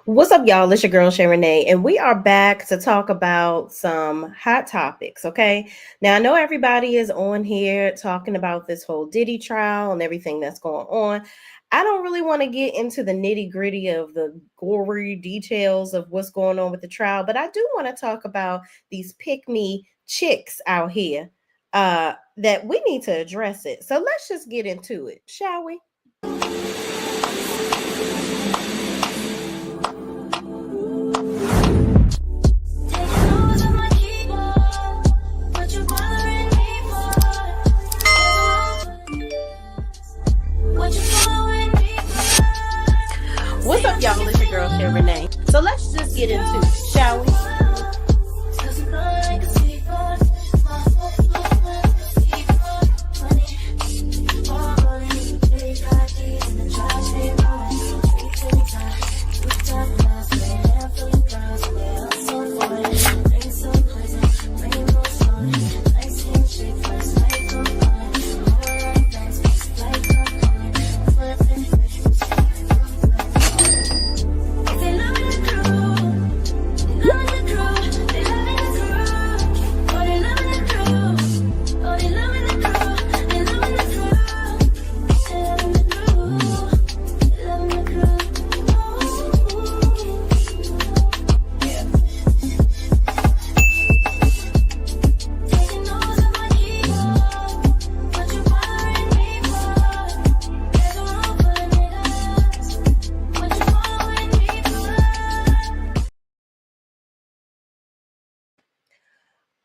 What's up, y'all? It's your girl, Shay Renee, and we are back to talk about some hot topics, okay? Now, I know everybody is on here talking about this whole Diddy trial and everything that's going on. I don't really want to get into the nitty gritty of the gory details of what's going on with the trial, but I do want to talk about these pick me chicks out here that we need to address it. So let's just get into it, shall we? What's up, y'all? It's your girl, Shay Renee. So let's just get into it, shall we?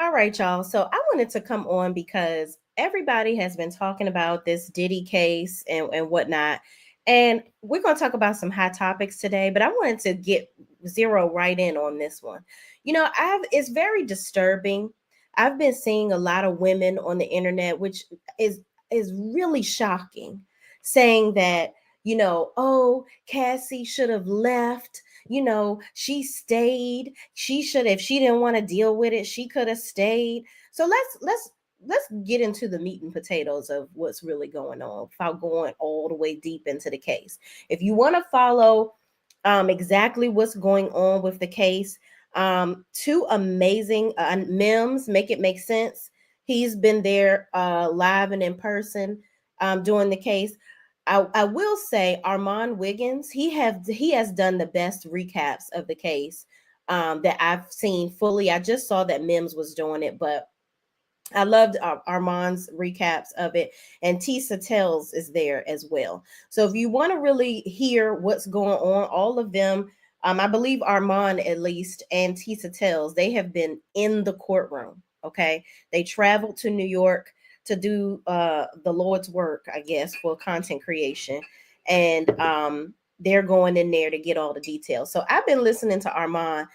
All right, y'all. So I wanted to come on because everybody has been talking about this Diddy case and whatnot. And we're going to talk about some hot topics today, but I wanted to get zero right in on this one. It's very disturbing. I've been seeing a lot of women on the internet, which is is really shocking, saying that, oh, Cassie should have left. She stayed. She should, if she didn't want to deal with it, she could have stayed. So let's get into the meat and potatoes of what's really going on without going all the way deep into the case. If you want to follow exactly what's going on with the case, two amazing Mims, make it make sense. He's been there live and in person doing the case. I will say Armand Wiggins, he has done the best recaps of the case that I've seen fully. I just saw that Mims was doing it, but I loved Armand's recaps of it, and Tisa Tells is there as well. So if you want to really hear what's going on, all of them, I believe Armand at least and Tisa Tells, they have been in the courtroom. Okay, they traveled to New York to do the Lord's work, I guess, for content creation, and they're going in there to get all the details. So I've been listening to Armand,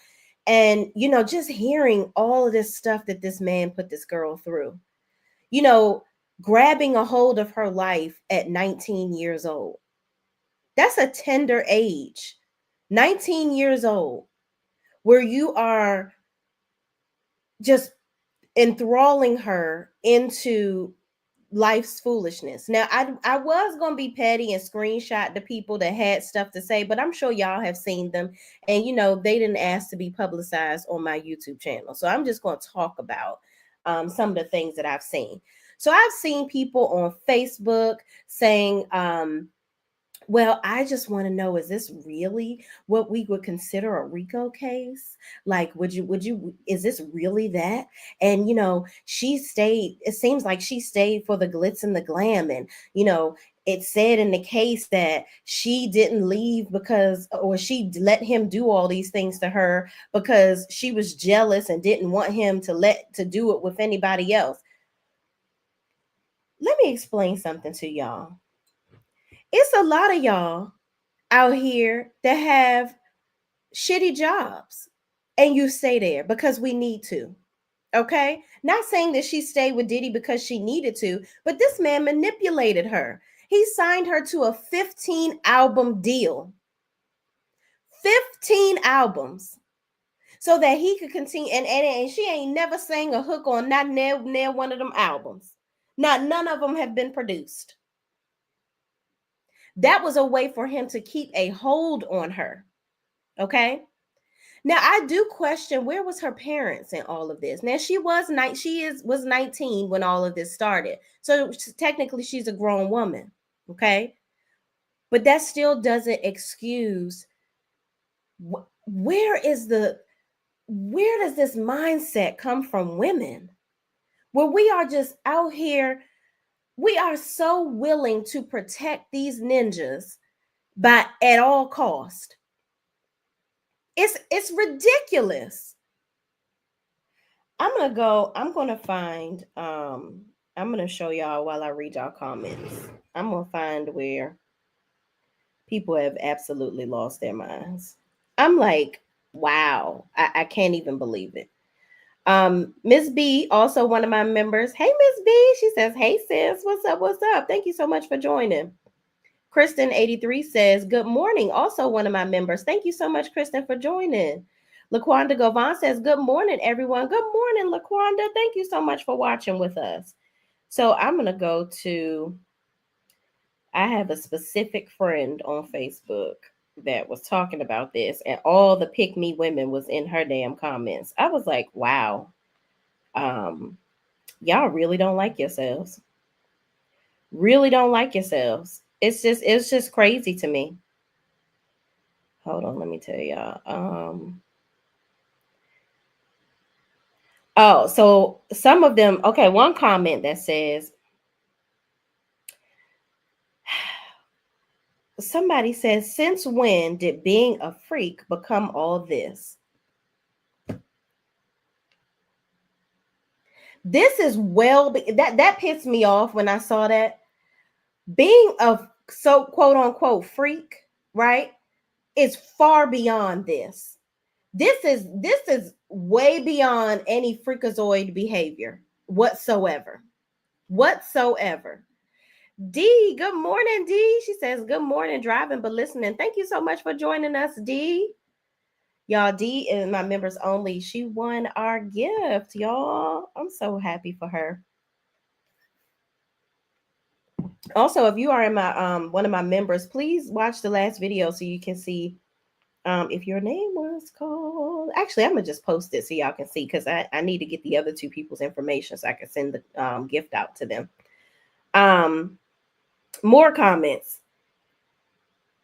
and just hearing all of this stuff that this man put this girl through, you know grabbing a hold of her life at 19 years old. That's a tender age. 19 years old, where you are just enthralling her into life's foolishness. Now, I was gonna be petty and screenshot the people that had stuff to say, but I'm sure y'all have seen them, and they didn't ask to be publicized on my YouTube channel. So I'm just gonna talk about some of the things that I've seen. So I've seen people on Facebook saying, well, I just want to know, is this really what we would consider a RICO case? Like, is this really that? And, she stayed, it seems like she stayed for the glitz and the glam. And, it said in the case that she didn't leave because, or she let him do all these things to her because she was jealous and didn't want him to do it with anybody else. Let me explain something to y'all. It's a lot of y'all out here that have shitty jobs, and you stay there because we need to. Okay? Not saying that she stayed with Diddy because she needed to, but this man manipulated her. He signed her to a 15 album deal. 15 albums. So that he could continue, and she ain't never sang a hook on not near one of them albums. None of them have been produced. That was a way for him to keep a hold on her. Okay. Now I do question where was her parents in all of this. Now was 19 when all of this started. So technically she's a grown woman. Okay. But that still doesn't excuse where does this mindset come from women? Where we are just out here, we are so willing to protect these ninjas by at all cost. It's ridiculous. I'm gonna find I'm gonna show y'all while I read y'all comments. I'm gonna find where people have absolutely lost their minds. I'm like, wow, I can't even believe it. Miss B, also one of my members. Hey, Miss B, she says, hey sis, what's up? What's up? Thank you so much for joining. Kristen83 says, good morning. Also one of my members. Thank you so much, Kristen, for joining. Laquanda Govan says, good morning, everyone. Good morning, Laquanda. Thank you so much for watching with us. So I'm going to go to, I have a specific friend on Facebook that was talking about this, and all the pick me women was in her damn comments. I was like, wow, y'all really don't like yourselves. Really don't like yourselves. It's just crazy to me. Hold on, let me tell y'all. Oh, so some of them, okay, one comment that says, somebody says, since when did being a freak become all this? This is that pissed me off when I saw that. Being a so quote unquote freak, right, is far beyond this. This is way beyond any freakazoid behavior whatsoever. Whatsoever. D, good morning, D. She says, good morning, driving but listening. Thank you so much for joining us, D. Y'all, D is my members only. She won our gift, y'all. I'm so happy for her. Also, if you are in my one of my members, please watch the last video so you can see if your name was called. Actually, I'm gonna just post it so y'all can see, because I need to get the other two people's information so I can send the gift out to them. More comments.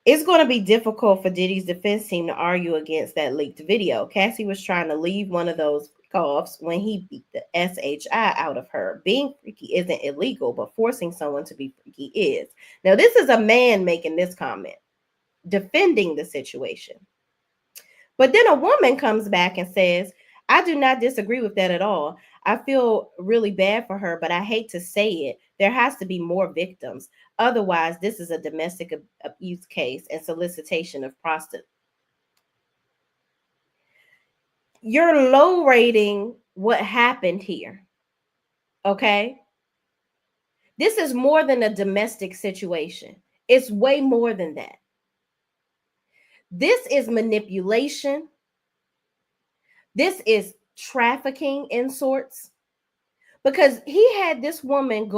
It's going to be difficult for Diddy's defense team to argue against that leaked video. Cassie was trying to leave one of those coughs when he beat the SHI out of her. Being freaky isn't illegal, but forcing someone to be freaky is. Now, this is a man making this comment, defending the situation. But then a woman comes back and says, I do not disagree with that at all. I feel really bad for her, but I hate to say it. There has to be more victims. Otherwise, this is a domestic abuse case and solicitation of prostitutes. You're low rating what happened here. Okay? This is more than a domestic situation. It's way more than that. This is manipulation. This is trafficking in sorts. Because he had this woman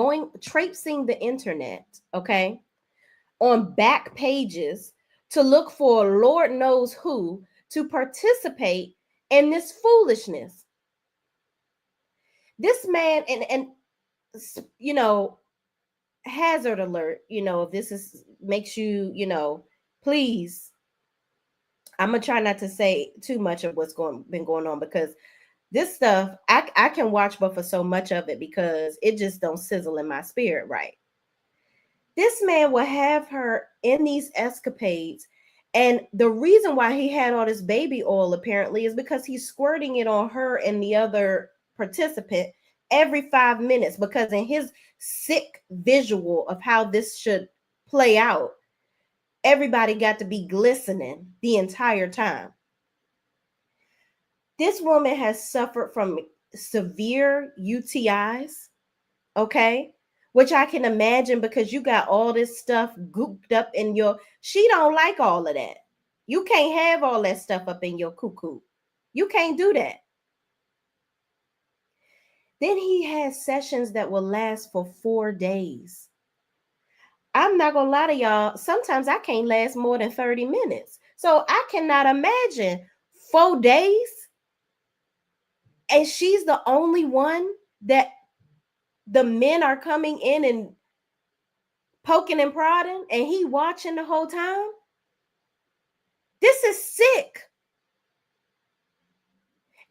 traipsing the internet, okay, on back pages to look for Lord knows who to participate in this foolishness. This man, and you know, hazard alert, if this makes you, please, I'm gonna try not to say too much of what's been going on, because this stuff I can watch but for so much of it, because it just don't sizzle in my spirit right. This man will have her in these escapades, and the reason why he had all this baby oil apparently is because he's squirting it on her and the other participant every 5 minutes, because in his sick visual of how this should play out, everybody got to be glistening the entire time. This woman has suffered from severe UTIs, okay? Which I can imagine, because you got all this stuff gooped up in she don't like all of that. You can't have all that stuff up in your cuckoo. You can't do that. Then he has sessions that will last for 4 days. I'm not gonna lie to y'all. Sometimes I can't last more than 30 minutes. So I cannot imagine 4 days and she's the only one that the men are coming in and poking and prodding and he watching the whole time. This is sick.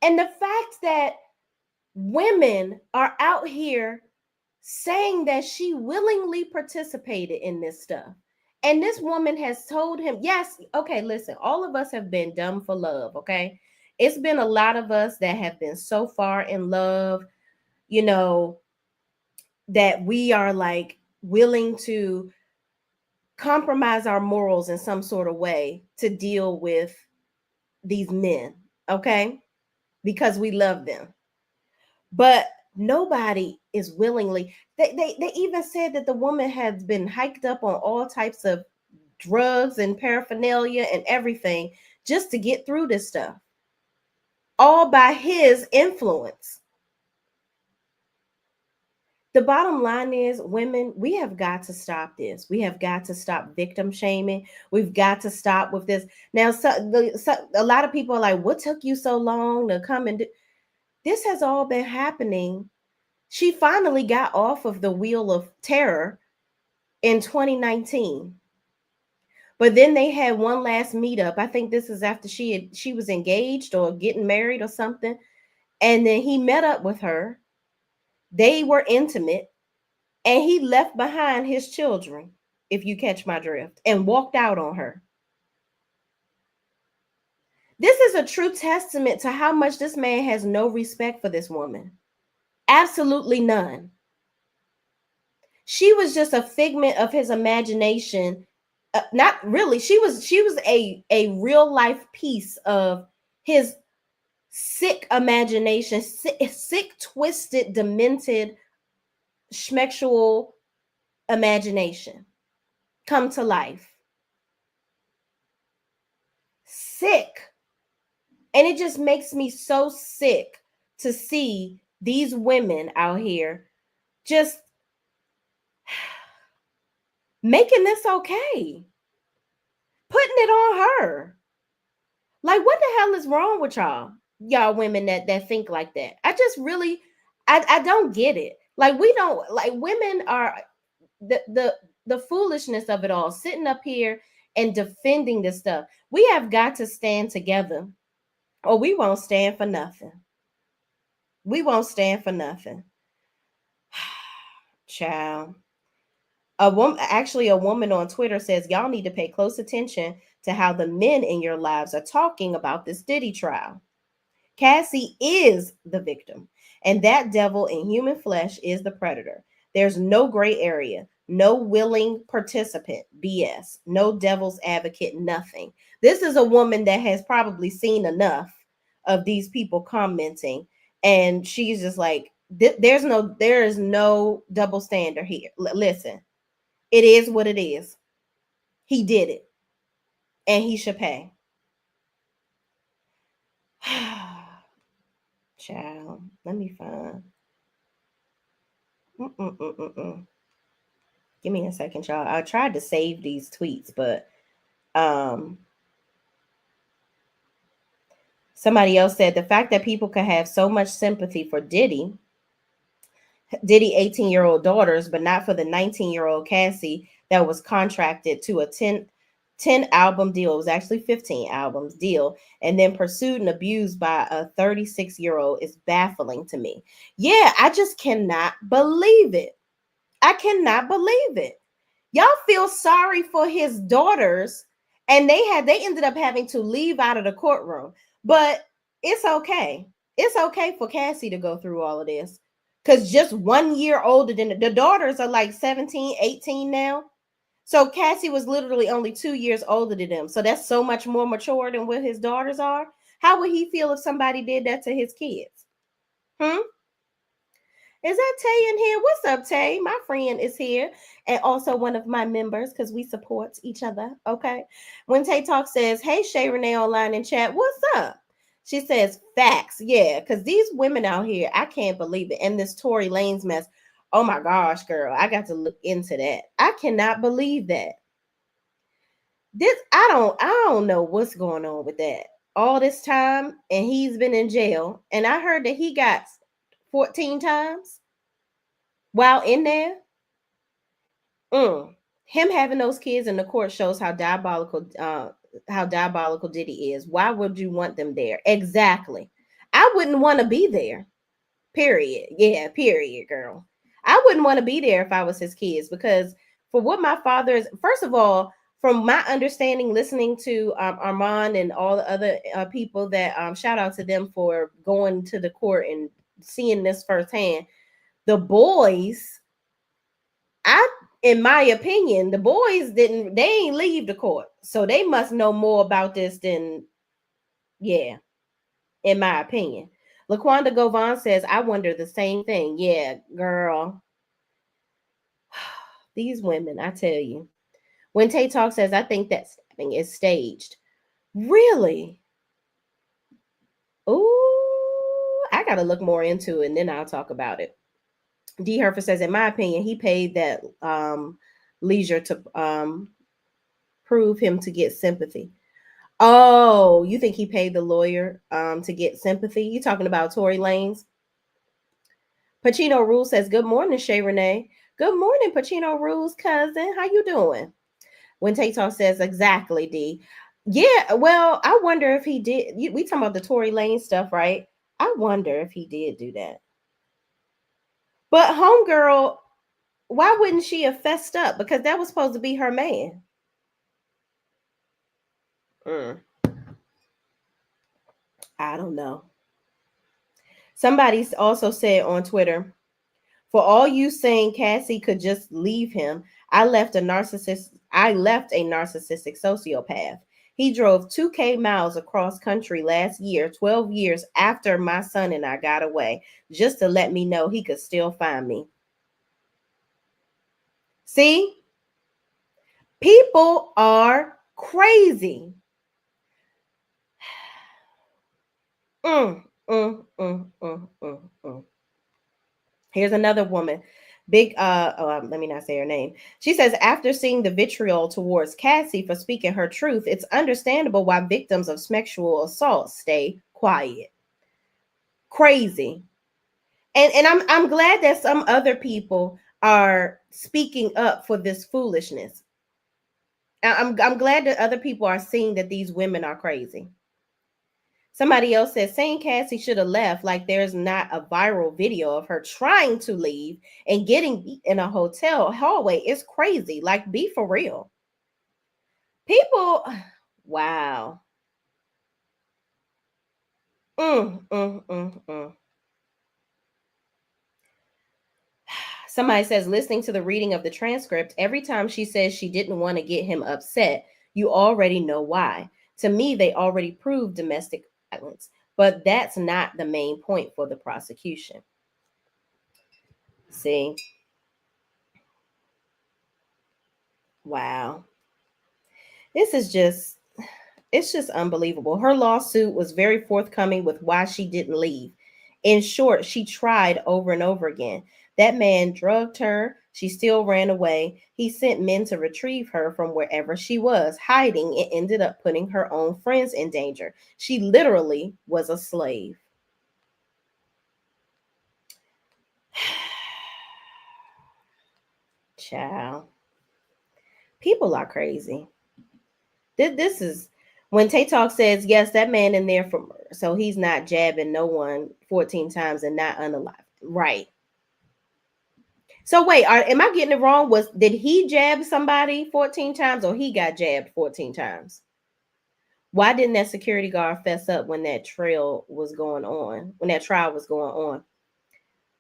And the fact that women are out here saying that she willingly participated in this stuff. And this woman has told him, yes, okay, listen, all of us have been dumb for love, okay? It's been a lot of us that have been so far in love, you know, that we are like willing to compromise our morals in some sort of way to deal with these men, okay? Because we love them. But nobody is willingly, they even said that the woman has been hiked up on all types of drugs and paraphernalia and everything just to get through this stuff, all by his influence. The bottom line is, women, we have got to stop this. We have got to stop victim shaming. We've got to stop with this. Now, a lot of people are like, what took you so long to come and do? This has all been happening. She finally got off of the wheel of terror in 2019. But then they had one last meetup. I think this is after she was engaged or getting married or something. And then he met up with her. They were intimate and he left behind his children, if you catch my drift, and walked out on her. This is a true testament to how much this man has no respect for this woman. Absolutely none. She was just a figment of his imagination. Not really. She was a real life piece of his sick imagination, sick, twisted, demented, schmexual imagination come to life. Sick. And it just makes me so sick to see these women out here just making this okay, putting it on her. Like, what the hell is wrong with y'all women that think like that? I just really, I don't get it. Like, we don't, like, women are the foolishness of it all, sitting up here and defending this stuff. We have got to stand together, or we won't stand for nothing. We won't stand for nothing. Child. A woman on Twitter says, y'all need to pay close attention to how the men in your lives are talking about this Diddy trial. Cassie is the victim, and that devil in human flesh is the predator. There's no gray area, no willing participant, BS, no devil's advocate, nothing. This is a woman that has probably seen enough of these people commenting, and she's just like, there is no double standard here. Listen, it is what it is. He did it, and he should pay. Child, let me find. Give me a second, y'all. I tried to save these tweets, but somebody else said the fact that people could have so much sympathy for Diddy 18-year-old daughters, but not for the 19-year-old Cassie that was contracted to a 10 album deal. It was actually 15 albums deal, and then pursued and abused by a 36-year-old is baffling to me. Yeah, I just cannot believe it. I cannot believe it. Y'all feel sorry for his daughters, and they ended up having to leave out of the courtroom. But it's okay. It's okay for Cassie to go through all of this. Because just 1 year older than the daughters are like 17, 18 now. So Cassie was literally only 2 years older than them. So that's so much more mature than what his daughters are. How would he feel if somebody did that to his kids? Is that Tay in here? What's up, Tay? My friend is here, and also one of my members because we support each other. Okay. When Tay Talk says, "Hey, shayreneeonline in chat, what's up?" She says, "Facts, yeah, because these women out here, I can't believe it." And this Tory Lanez mess. Oh my gosh, girl, I got to look into that. I cannot believe that. I don't know what's going on with that. All this time and he's been in jail, and I heard that he got 14 times while in there. Mm. Him having those kids in the court shows how diabolical Diddy is. Why would you want them there? Exactly. I wouldn't want to be there. Period. Yeah, period, girl. I wouldn't want to be there if I was his kids, because for what my father is, first of all, from my understanding, listening to Armand and all the other people that shout out to them for going to the court and seeing this firsthand. The boys, I, in my opinion, the boys they ain't leave the court, so they must know more about this than, yeah, in my opinion. Laquanda Govan says, I wonder the same thing. Yeah, girl. These women, I tell you. When Tay Talk says, I think that stabbing is staged. Really? Ooh, I got to look more into it and then I'll talk about it. D. Herfer says, in my opinion, he paid that leisure to prove him to get sympathy. Oh, you think he paid the lawyer to get sympathy? You talking about Tory Lanez? Pacino Rules says, good morning, Shay Renee. Good morning, Pacino Rules cousin. How you doing? When Tay Talk says, exactly, D. Yeah, well, I wonder if he did. We talking about the Tory Lanez stuff, right? I wonder if he did do that. But homegirl, why wouldn't she have fessed up? Because that was supposed to be her man. Mm, I don't know. Somebody also said on Twitter, for all you saying Cassie could just leave him, I left a narcissistic sociopath. He drove 2K miles across country last year, 12 years after my son and I got away, just to let me know he could still find me. See? People are crazy. Mm, mm, mm, mm, mm, mm. Here's another woman. Let me not say her name. She says, after seeing the vitriol towards Cassie for speaking her truth, it's understandable why victims of sexual assault stay quiet. Crazy. And I'm glad that some other people are speaking up for this foolishness. I'm glad that other people are seeing that these women are crazy. Somebody else says, saying Cassie should have left, like there's not a viral video of her trying to leave and getting beat in a hotel hallway is crazy. Like, be for real. People, wow. Mm, mm, mm, mm. Somebody says, listening to the reading of the transcript, every time she says she didn't want to get him upset, you already know why. To me, they already proved domestic violence, but that's not the main point for the prosecution. See? Wow. This is just, it's just unbelievable. Her lawsuit was very forthcoming with why she didn't leave. In short, she tried over and over again. That man drugged her. She still ran away. He sent men to retrieve her from wherever she was hiding and ended up putting her own friends in danger. She literally was a slave. Child. People are crazy. This is when Tay Talk says, yes, that man in there for murder. So he's not jabbing no one 14 times and not unalive. Right. So wait, am I getting it wrong? Did he jab somebody 14 times or he got jabbed 14 times? Why didn't that security guard fess up when that trial was going on? When that trial was going on?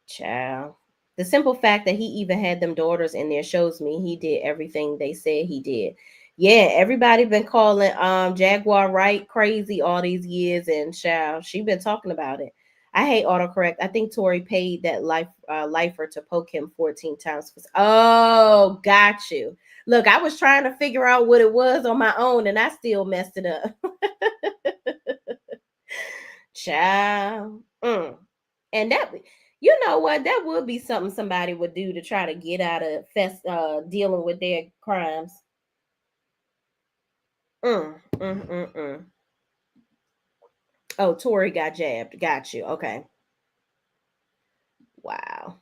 Child. The simple fact that he even had them daughters in there shows me he did everything they said he did. Yeah, everybody been calling Jaguar Wright crazy all these years, and child, she been talking about it. I hate autocorrect. I think Tory paid that lifer to poke him 14 times. Oh, got you. Look, I was trying to figure out what it was on my own, and I still messed it up. Child. And that, You know what? That would be something somebody would do to try to get out of dealing with their crimes. Mm. Oh, Tori got jabbed. Got you. Okay. Wow.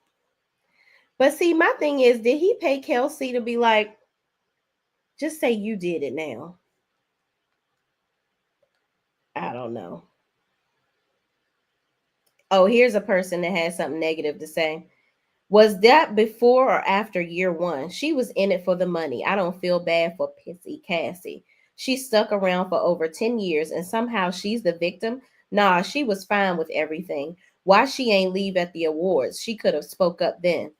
But see, my thing is, did he pay Kelsey to be like, just say you did it now? I don't know. Oh, here's a person that has something negative to say. Was that before or after year one? She was in it for the money. I don't feel bad for Pissy Cassie. She stuck around for over 10 years and somehow she's the victim. Nah, she was fine with everything. Why she ain't leave at the awards? She could have spoke up then.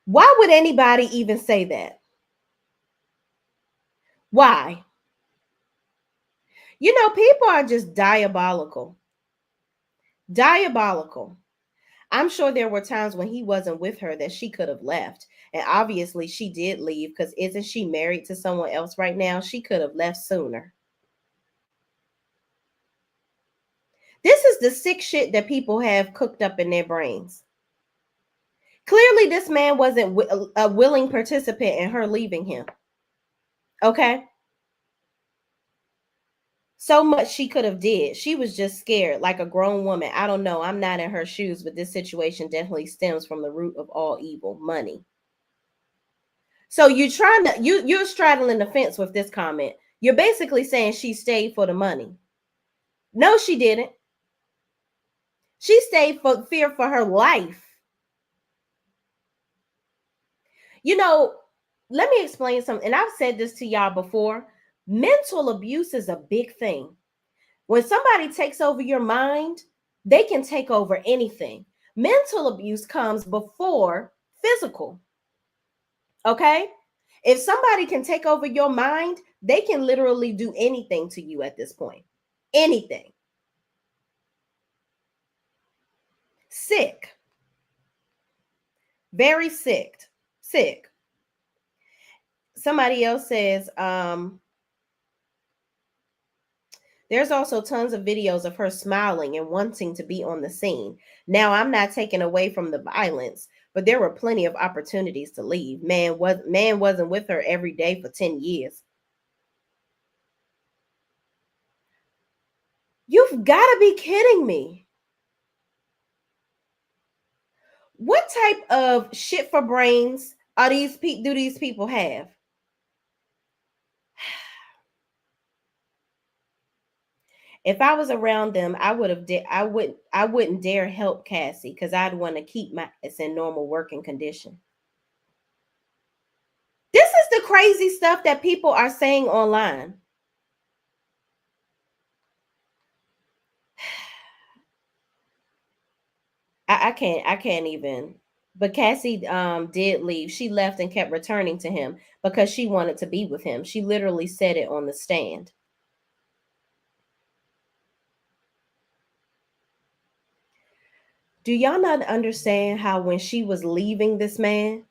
Why would anybody even say that? Why? You know, people are just diabolical. Diabolical. I'm sure there were times when he wasn't with her that she could have left. And obviously she did leave because isn't she married to someone else right now? She could have left sooner. This is the sick shit that people have cooked up in their brains. Clearly, this man wasn't a willing participant in her leaving him. Okay? So much she could have did. She was just scared like a grown woman. I don't know. I'm not in her shoes, but this situation definitely stems from the root of all evil, money. So you're trying to you're straddling the fence with this comment. You're basically saying she stayed for the money. No, she didn't. She stayed for fear for her life. You know, let me explain something. And I've said this to y'all before. Mental abuse is a big thing. When somebody takes over your mind, they can take over anything. Mental abuse comes before physical. Okay? If somebody can take over your mind, they can literally do anything to you at this point. Anything. Sick. Very sick. Sick. Somebody else says, there's also tons of videos of her smiling and wanting to be on the scene. Now, I'm not taking away from the violence, but there were plenty of opportunities to leave. Man wasn't with her every day for 10 years. You've got to be kidding me. What type of shit for brains are do these people have? If I was around them, I wouldn't dare help Cassie because I'd want to keep my ass in normal working condition. This is the crazy stuff that people are saying online. I can't even. But Cassie did leave. She left and kept returning to him because she wanted to be with him. She literally said it on the stand. Do y'all not understand how when she was leaving this man,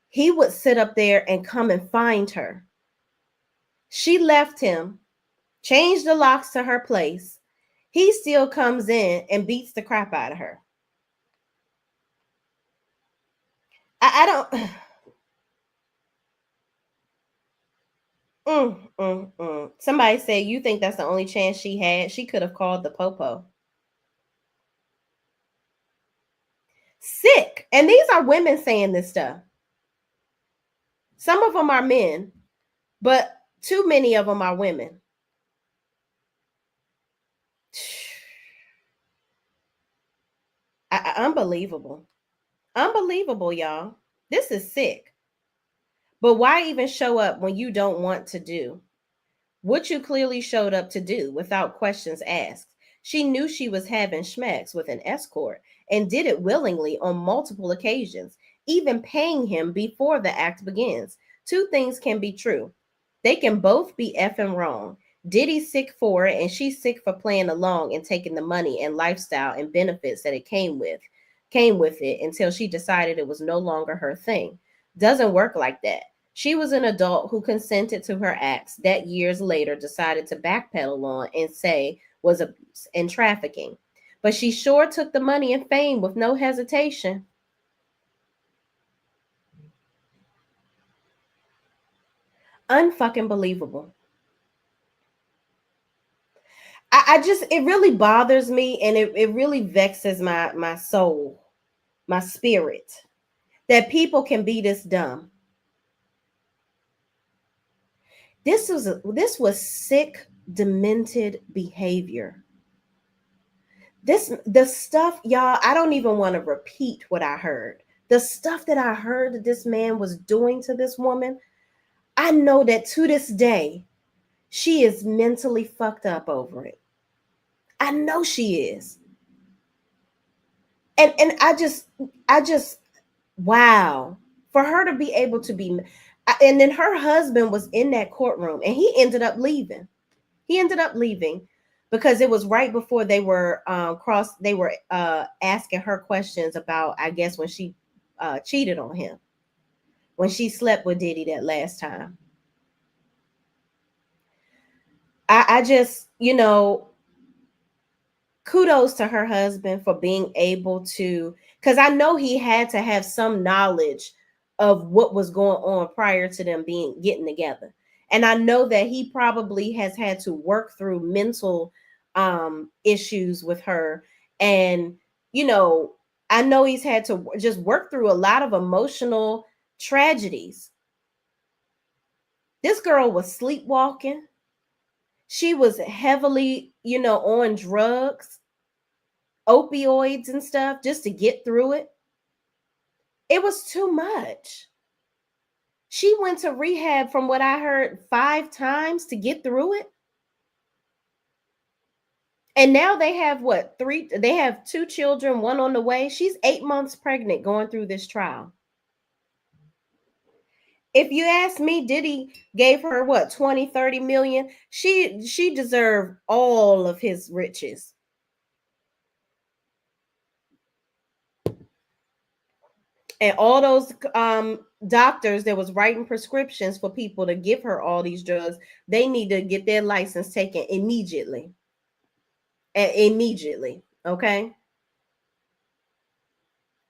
he would sit up there and come and find her? She left him, changed the locks to her place. He still comes in and beats the crap out of her. I don't. Somebody said, you think that's the only chance she had? She could have called the popo. Sick. And these are women saying this stuff. Some of them are men, but too many of them are women. Unbelievable. Unbelievable, y'all. This is sick. But why even show up when you don't want to do what you clearly showed up to do without questions asked? She knew she was having schmecks with an escort and did it willingly on multiple occasions, even paying him before the act begins. Two things can be true. They can both be effing wrong. Diddy's sick for it, and she's sick for playing along and taking the money and lifestyle and benefits that it came with it until she decided it was no longer her thing. Doesn't work like that. She was an adult who consented to her acts that years later decided to backpedal on and say was abuse and trafficking. But she sure took the money and fame with no hesitation. Unfucking believable. I just, it really bothers me, and it really vexes my soul, my spirit, that people can be this dumb. This was sick, demented behavior. The stuff, y'all, I don't even want to repeat what I heard. The stuff that I heard that this man was doing to this woman, I know that to this day, she is mentally fucked up over it. I know she is. And I just wow. For her to be able to be, and then her husband was in that courtroom and he ended up leaving. He ended up leaving because it was right before they were asking her questions about, I guess, when she cheated on him, when she slept with Diddy that last time. I just, kudos to her husband for being able to, because I know he had to have some knowledge of what was going on prior to them getting together. And I know that he probably has had to work through mental issues with her. And, I know he's had to just work through a lot of emotional tragedies. This girl was sleepwalking. She was heavily, on drugs, opioids and stuff just to get through it. It was too much. She went to rehab, from what I heard, 5 times to get through it. And now they have what? They have 2 children, one on the way. She's 8 months pregnant going through this trial. If you ask me, Diddy gave her what, 20, 30 million? She deserved all of his riches. And all those doctors that was writing prescriptions for people to give her all these drugs, they need to get their license taken immediately. Immediately. Okay.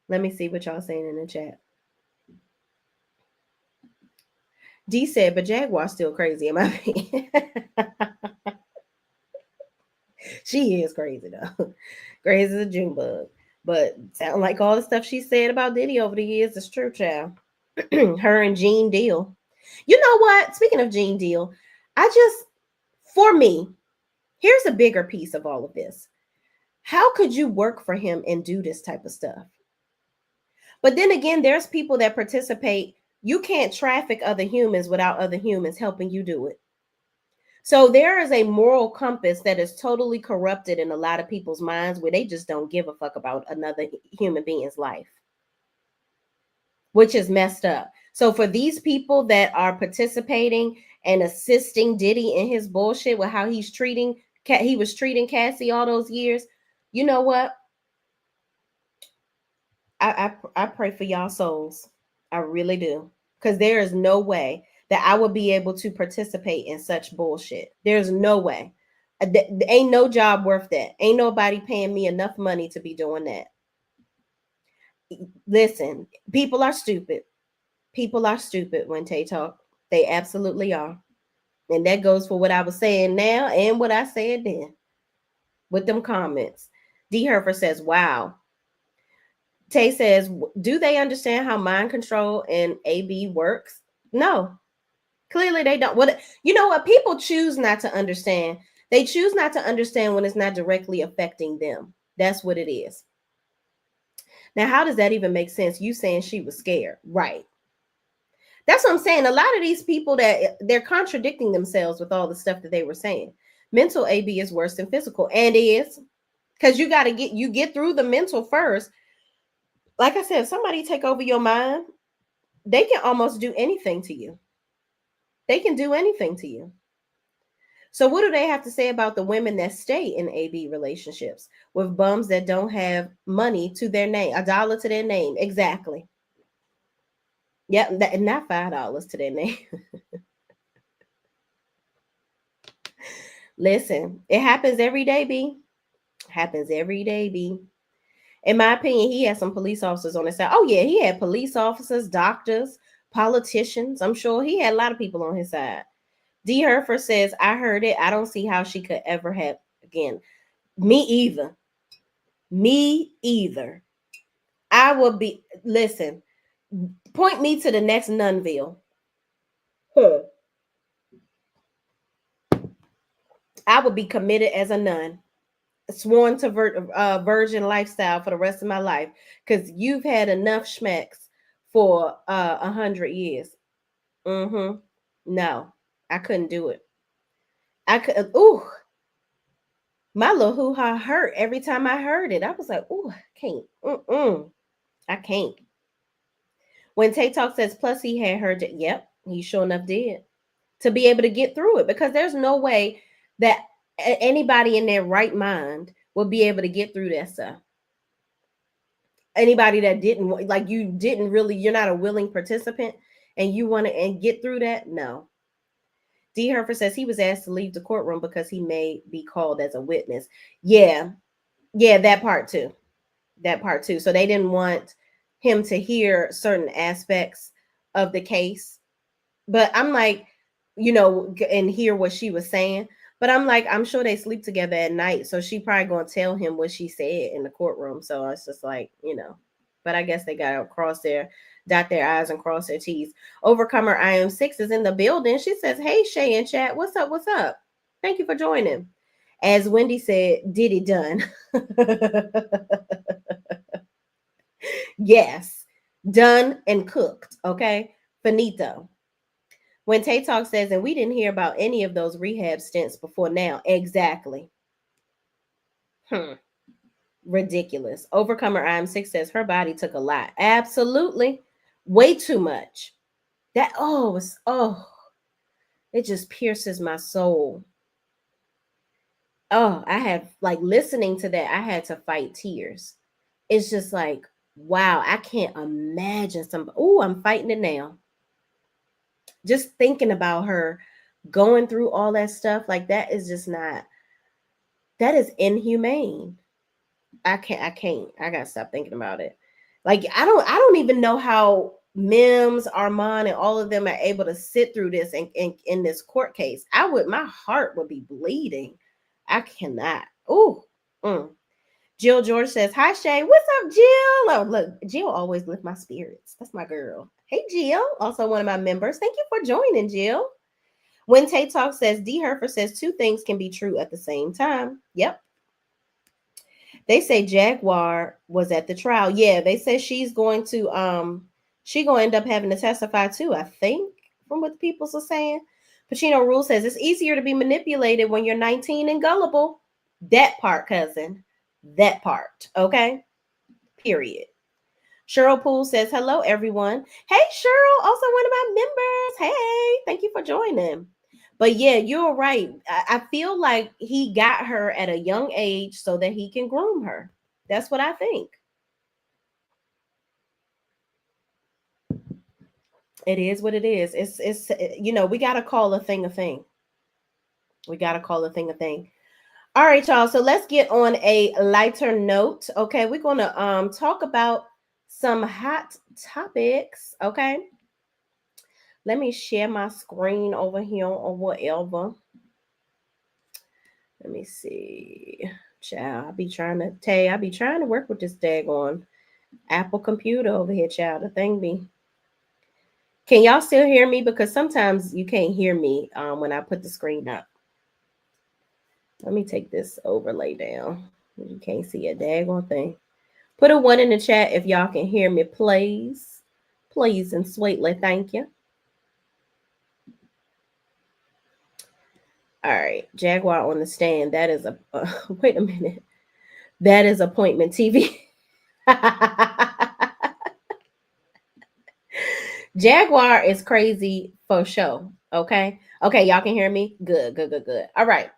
Let me see what y'all saying in the chat. D said, but Jaguar's still crazy in my opinion. She is crazy though. Crazy as a June bug. But sound like all the stuff she said about Diddy over the years is true, child. Her and Gene Deal. You know what? Speaking of Gene Deal, for me, here's a bigger piece of all of this. How could you work for him and do this type of stuff? But then again, there's people that participate. You can't traffic other humans without other humans helping you do it. So there is a moral compass that is totally corrupted in a lot of people's minds, where they just don't give a fuck about another human being's life, which is messed up. So for these people that are participating and assisting Diddy in his bullshit with how he was treating Cassie all those years, you know what? I pray for y'all souls. I really do. Because there is no way that I would be able to participate in such bullshit. There's no way. Ain't no job worth that. Ain't nobody paying me enough money to be doing that. Listen, people are stupid. People are stupid when they talk. They absolutely are. And that goes for what I was saying now and what I said then with them comments. D. Herfer says, wow. Tay says, do they understand how mind control and AB works? No, clearly they don't. What, you know what? People choose not to understand. They choose not to understand when it's not directly affecting them. That's what it is. Now, how does that even make sense? You saying she was scared, right? That's what I'm saying. A lot of these people, that they're contradicting themselves with all the stuff that they were saying. Mental AB is worse than physical, and it is, because you got to get through the mental first. Like I said, if somebody take over your mind, they can almost do anything to you. They can do anything to you. So what do they have to say about the women that stay in AB relationships with bums that don't have money to their name, $1 to their name? Exactly. Yeah, not $5 to their name. Listen, it happens every day, B. Happens every day, B. In my opinion, he had some police officers on his side. Oh, yeah, he had police officers, doctors, politicians. I'm sure he had a lot of people on his side. D. Herfer says, I heard it. I don't see how she could ever have, again, me either. Me either. I would be, listen, point me to the next Nunville. Huh. I would be committed as a nun, sworn to virgin lifestyle for the rest of my life, because you've had enough schmecks for 100 years. Mm-hmm. No, I couldn't do it. I could. Ooh, my little hoo ha hurt every time I heard it. I was like, ooh, I can't. Mm-mm. I can't. When Tay Talk says, plus he had heard it. Yep, he sure enough did, to be able to get through it, because there's no way that anybody in their right mind will be able to get through that stuff. Anybody that didn't, like, you didn't really, you're not a willing participant and you want to and get through that. No. D. Herfer says he was asked to leave the courtroom because he may be called as a witness. Yeah. Yeah, that part too. That part too. So they didn't want him to hear certain aspects of the case. But I'm like, and hear what she was saying. But I'm like, I'm sure they sleep together at night. So she probably gonna tell him what she said in the courtroom. So it's just like, But I guess they gotta dot their I's and cross their T's. Overcomer I am 6 is in the building. She says, hey, Shay in chat. What's up? What's up? Thank you for joining. As Wendy said, Diddy done. Yes. Done and cooked. Okay. Finito. When Tay Talk says, and we didn't hear about any of those rehab stints before now. Exactly. Ridiculous. Overcomer IM6 says her body took a lot. Absolutely. Way too much. It just pierces my soul. Oh, I have, like, listening to that, I had to fight tears. It's just like, wow, I can't imagine I'm fighting it now. Just thinking about her going through all that stuff, like, that is just not, that is inhumane. I can't. I gotta stop thinking about it. Like, I don't even know how Mims, Armand, and all of them are able to sit through this and in this court case. My heart would be bleeding. I cannot. Ooh. Jill George says, hi, Shay. What's up, Jill? Oh, look, Jill always lift my spirits. That's my girl. Hey, Jill. Also one of my members. Thank you for joining, Jill. When Tay Talk says, D. Herfer says two things can be true at the same time. Yep. They say Jaguar was at the trial. Yeah, they say she's going to end up having to testify too, I think, from what the people are saying. Pacino Rule says it's easier to be manipulated when you're 19 and gullible. That part, cousin. That part. Okay? Period. Cheryl Poole says, hello, everyone. Hey, Cheryl, also one of my members. Hey, thank you for joining. But yeah, you're right. I feel like he got her at a young age so that he can groom her. That's what I think. It is what it is. It's we gotta call a thing a thing. We gotta call a thing a thing. All right, y'all. So let's get on a lighter note. Okay, we're gonna talk about some hot topics. Okay. Let me share my screen over here or whatever. Let me see. Child, I be trying to work with this daggone Apple computer over here, child. The thing be. Can y'all still hear me? Because sometimes you can't hear me when I put the screen up. Let me take this overlay down. You can't see a daggone thing. Put a 1 in the chat if y'all can hear me, please. Please and sweetly, thank you. All right, Jaguar on the stand. That is wait a minute. That is appointment TV. Jaguar is crazy for sure. Okay. Okay, y'all can hear me? Good. All right.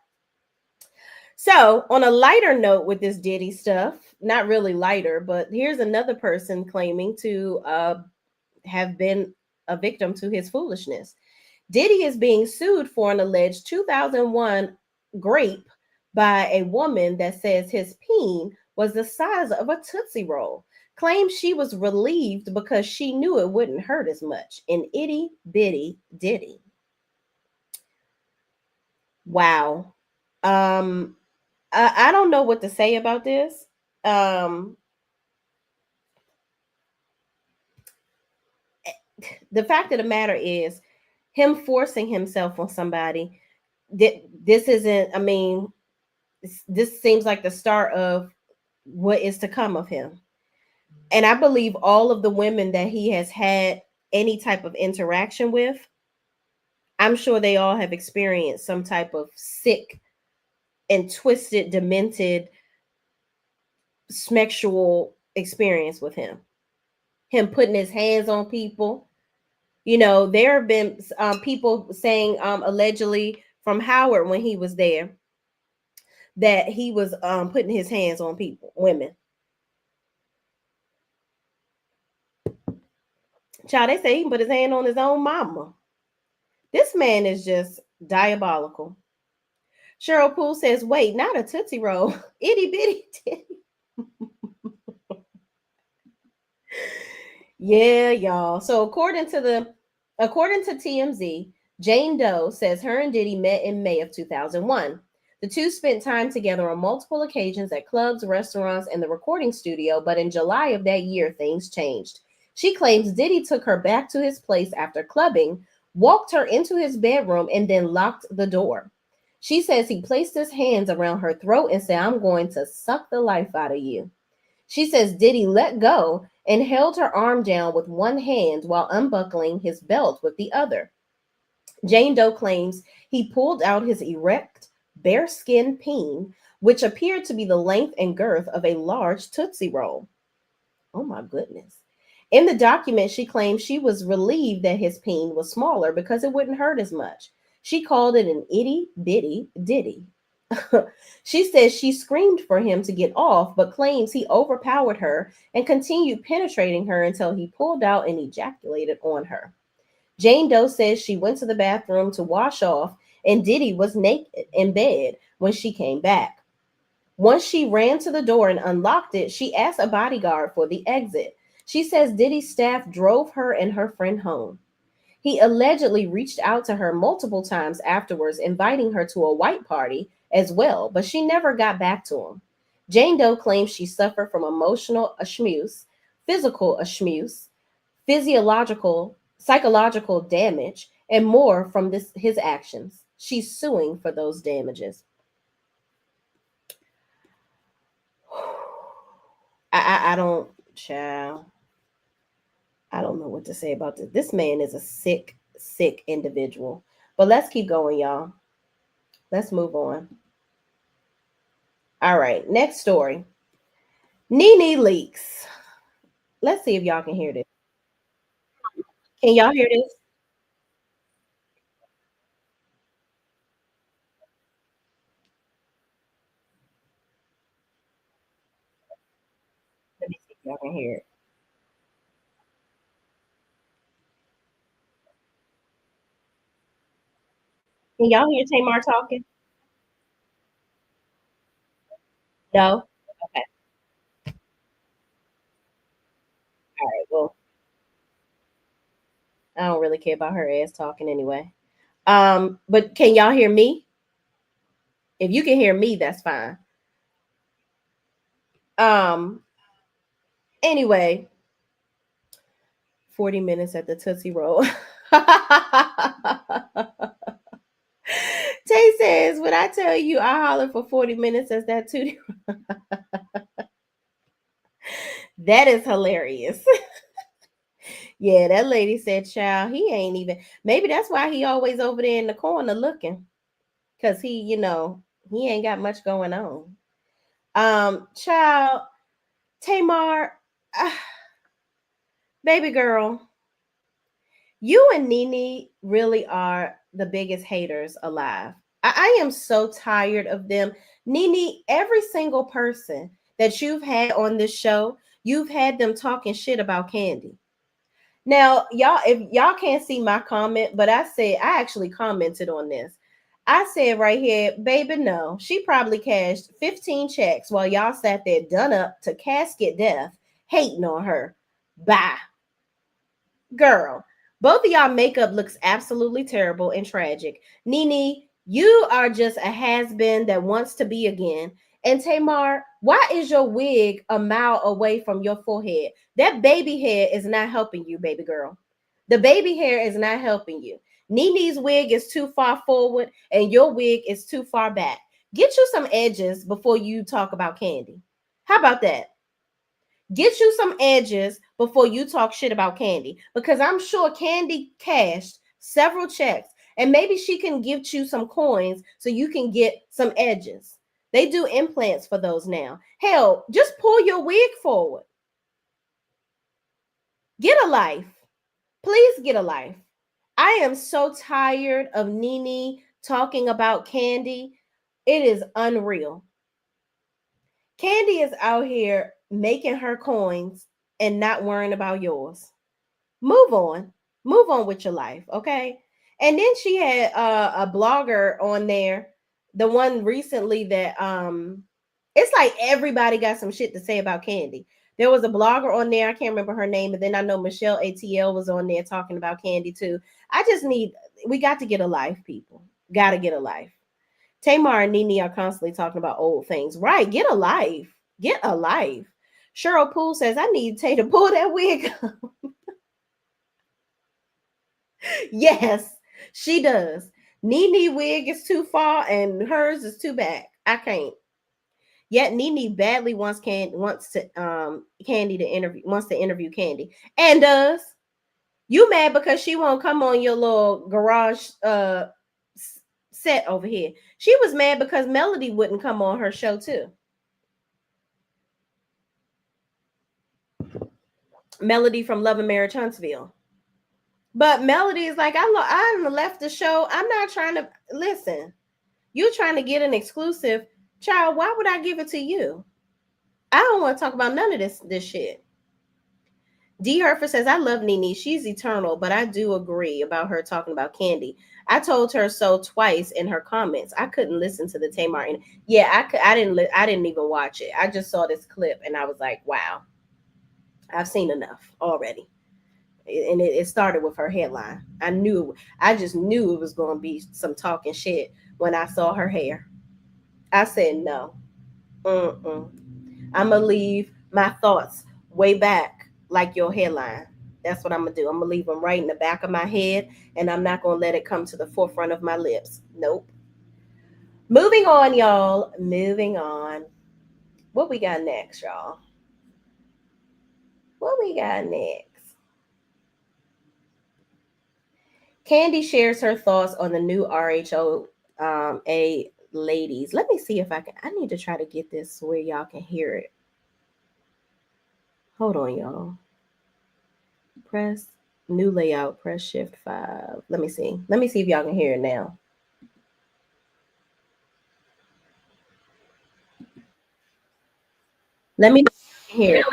So, on a lighter note with this Diddy stuff, not really lighter, but here's another person claiming to have been a victim to his foolishness. Diddy is being sued for an alleged 2001 grape by a woman that says his peen was the size of a Tootsie Roll. Claims she was relieved because she knew it wouldn't hurt as much. An itty bitty ditty. Wow. Um, I don't know what to say about this. Um, the fact of the matter is, him forcing himself on somebody. This isn't. I mean, this seems like the start of what is to come of him. And I believe all of the women that he has had any type of interaction with, I'm sure they all have experienced some type of sick and twisted, demented sexual experience with him. Him putting his hands on people. You know, there have been people saying allegedly from Howard when he was there that he was putting his hands on people, women. Child, they say he can put his hand on his own mama. This man is just diabolical. Cheryl Poole says, wait, not a Tootsie Roll. Itty bitty titty. Yeah, y'all. So according to TMZ, Jane Doe says her and Diddy met in May of 2001. The two spent time together on multiple occasions at clubs, restaurants, and the recording studio, but in July of that year, things changed. She claims Diddy took her back to his place after clubbing, walked her into his bedroom, and then locked the door. She says he placed his hands around her throat and said, I'm going to suck the life out of you. She says Diddy let go and held her arm down with one hand while unbuckling his belt with the other. Jane Doe claims he pulled out his erect, bare-skin peen, which appeared to be the length and girth of a large Tootsie Roll. Oh my goodness. In the document, she claims she was relieved that his peen was smaller because it wouldn't hurt as much. She called it an itty bitty ditty. She says she screamed for him to get off, but claims he overpowered her and continued penetrating her until he pulled out and ejaculated on her. Jane Doe says she went to the bathroom to wash off, and Diddy was naked in bed when she came back. Once she ran to the door and unlocked it, she asked a bodyguard for the exit. She says Diddy's staff drove her and her friend home. He allegedly reached out to her multiple times afterwards, inviting her to a white party as well, but she never got back to him. Jane Doe claims she suffered from emotional abuse, physical abuse, physiological, psychological damage, and more from his actions. She's suing for those damages. I don't, child. I don't know what to say about this. This man is a sick individual. But let's keep going, y'all. Let's move on. All right, next story. Nene leaks. Let's see if y'all can hear this. Can y'all hear this? Let me see if y'all can hear it. Can y'all hear Tamar talking? No? Okay. All right. Well, I don't really care about her ass talking anyway. But can y'all hear me? If you can hear me, that's fine. Um, anyway, 40 minutes at the Tootsie Roll. Tay says, when I tell you I hollered for 40 minutes as that Tootie, that is hilarious. Yeah, that lady said, child, he ain't even, maybe that's why he always over there in the corner looking. Cause he, he ain't got much going on. Child, Tamar, baby girl, you and Nene really are the biggest haters alive. I am so tired of them. Nene, every single person that you've had on this show, you've had them talking shit about Candy. Now, y'all, if y'all can't see my comment, but I actually commented on this. I said right here, baby, no. She probably cashed 15 checks while y'all sat there done up to casket death, hating on her. Bye. Girl, both of y'all makeup looks absolutely terrible and tragic. Nene, you are just a has-been that wants to be again. And Tamar, why is your wig a mile away from your forehead? That baby hair is not helping you, baby girl. The baby hair is not helping you. Nene's wig is too far forward and your wig is too far back. Get you some edges before you talk about Candy. How about that? Get you some edges before you talk shit about Candy, because I'm sure Candy cashed several checks and maybe she can give you some coins so you can get some edges. They do implants for those now. Hell, just pull your wig forward. Get a life. Please get a life. I am so tired of Nene talking about Candy. It is unreal. Candy is out here making her coins and not worrying about yours. Move on. Move on with your life, okay? And then she had a blogger on there, the one recently that it's like everybody got some shit to say about Candy. There was a blogger on there, I can't remember her name, and then I know Michelle ATL was on there talking about Candy too. I just need we got to get a life, people. Got to get a life. Tamar and Nene are constantly talking about old things. Right, get a life. Get a life. Cheryl Poole says, I need Tay to pull that wig. Yes, she does. Nene wig is too far and hers is too back. I can't. Yet Nene badly wants Candy to interview wants to interview Candy and does. You mad because she won't come on your little garage set over here. She was mad because Melody wouldn't come on her show too. Melody from Love and Marriage Huntsville. But Melody is like, I left the show. I'm not trying to listen. You're trying to get an exclusive. Child, why would I give it to you? I don't want to talk about none of this shit. D. Herfer says, I love Nene. She's eternal, but I do agree about her talking about Candy. I told her so twice in her comments. I couldn't listen to the Tamar. Yeah, I didn't even watch it. I just saw this clip and I was like, wow, I've seen enough already. And it started with her headline. I just knew it was going to be some talking shit when I saw her hair. I said, no, I'm going to leave my thoughts way back like your headline. That's what I'm going to do. I'm going to leave them right in the back of my head, and I'm not going to let it come to the forefront of my lips. Nope. Moving on, y'all. Moving on. What we got next, y'all? What we got next? Candy shares her thoughts on the new RHOA ladies. Let me see if I can. I need to try to get this where y'all can hear it. Hold on, y'all. Press new layout, press shift 5. Let me see. Let me see if y'all can hear it now. Let me hear it.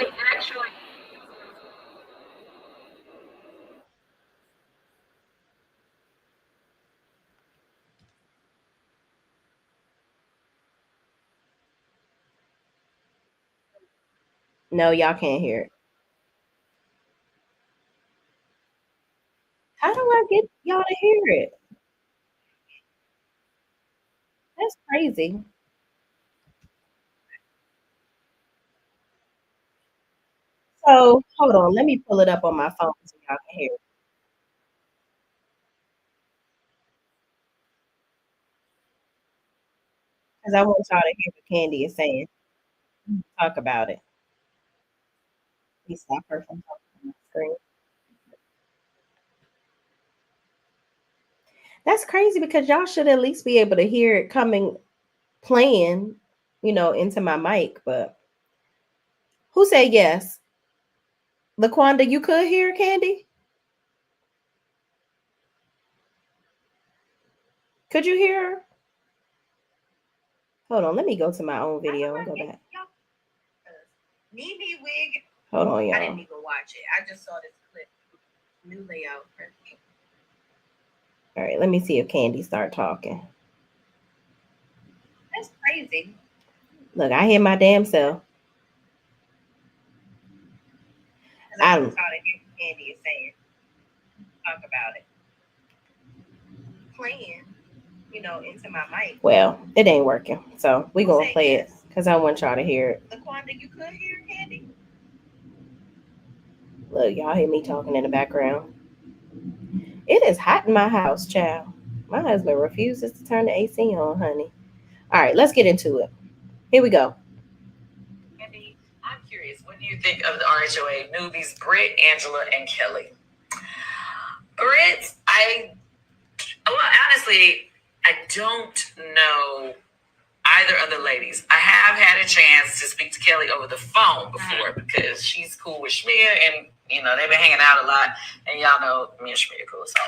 No, y'all can't hear it. How do I get y'all to hear it? That's crazy. So hold on, let me pull it up on my phone so y'all can hear it. Because I want y'all to hear what Candy is saying. Talk about it. Let me stop her from talking on my screen. That's crazy because y'all should at least be able to hear it coming playing, into my mic. But who said yes? Laquanda, you could hear Candy? Could you hear her? Hold on, let me go to my own video and go back. Nene wig. Hold on, y'all. I didn't even watch it. I just saw this clip. New layout. All right, let me see if Candy start talking. That's crazy. Look, I hear my damn self. I want y'all to hear what Candy is saying. Talk about it. Playing, into my mic. Well, it ain't working. So we gonna play it because I want y'all to hear it. LaQuanda, you could hear Candy? Look, y'all hear me talking in the background. It is hot in my house, child. My husband refuses to turn the AC on, honey. All right, let's get into it. Here we go. Candy, I'm curious. What do you think of the RHOA newbies, Britt, Angela, and Kelly? Britt, honestly, I don't know either of the ladies. I have had a chance to speak to Kelly over the phone before because she's cool with Shmir, and they've been hanging out a lot, and y'all know me and Shmir are cool. So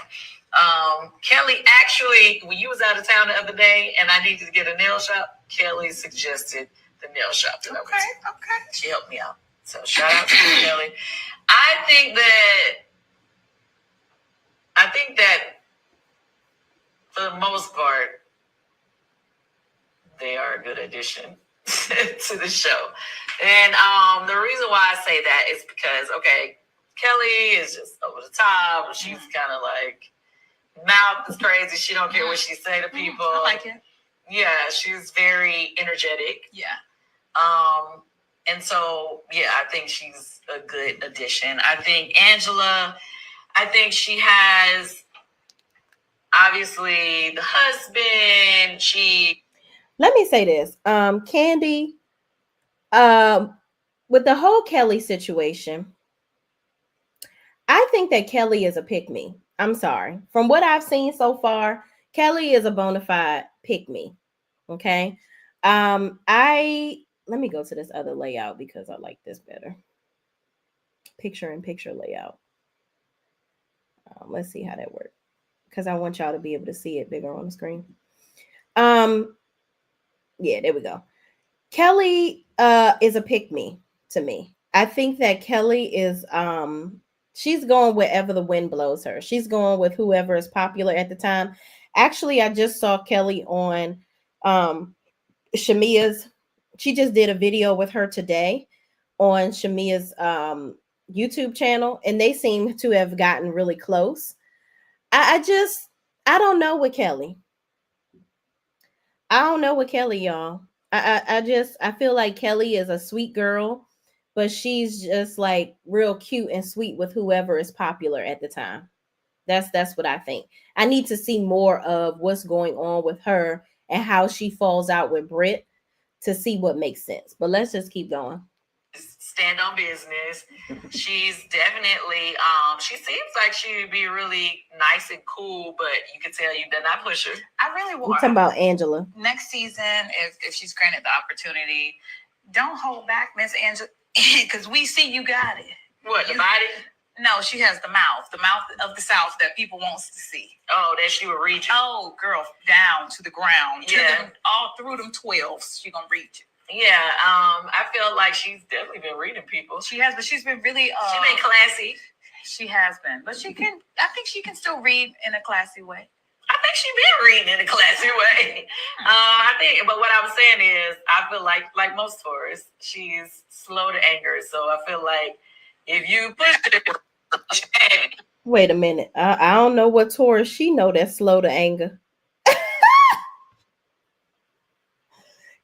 Kelly, actually, when you was out of town the other day and I needed to get a nail shop, Kelly suggested the nail shop that I went to. Okay. She helped me out. So shout out to you, Kelly. I think that for the most part, they are a good addition to the show. And the reason why I say that is because, okay, Kelly is just over the top. She's kind of like, mouth is crazy. She don't care what she say to people. I like it. Yeah, she's very energetic. Yeah. And so, yeah, I think she's a good addition. I think Angela, she has obviously the husband. Let me say this. Candy, with the whole Kelly situation, I think that Kelly is a pick-me. I'm sorry. From what I've seen so far, Kelly is a bona fide pick-me. Okay. Let me go to this other layout because I like this better. Picture-in-picture layout. Let's see how that works. Because I want y'all to be able to see it bigger on the screen. Yeah, there we go. Kelly is a pick-me to me. I think that Kelly is she's going wherever the wind blows her. She's going with whoever is popular at the time. Actually, I just saw Kelly on Shamia's. She just did a video with her today on Shamia's YouTube channel, and they seem to have gotten really close. I don't know with Kelly. I don't know with Kelly, y'all. I feel like Kelly is a sweet girl, but she's just like real cute and sweet with whoever is popular at the time. That's what I think. I need to see more of what's going on with her and how she falls out with Britt to see what makes sense. But let's just keep going. Stand on business. She's definitely she seems like she would be really nice and cool, but you can tell you did not push her. I really want. We're talking about Angela. Next season, if she's granted the opportunity, don't hold back, Miss Angela, because we see you got it. What, the body? No, she has the mouth of the South that people wants to see. Oh, that she would reach. Oh, girl, down to the ground. Yeah. Them, all through them 12s, she gonna reach it. Yeah, I feel like she's definitely been reading people. She has, but she's been really she's been classy. She has been. But I think she can still read in a classy way. I think she's been reading in a classy way. But what I'm saying is, I feel like most Taurus, she's slow to anger. So I feel like if you push it, wait a minute. I don't know what Taurus she know that's slow to anger.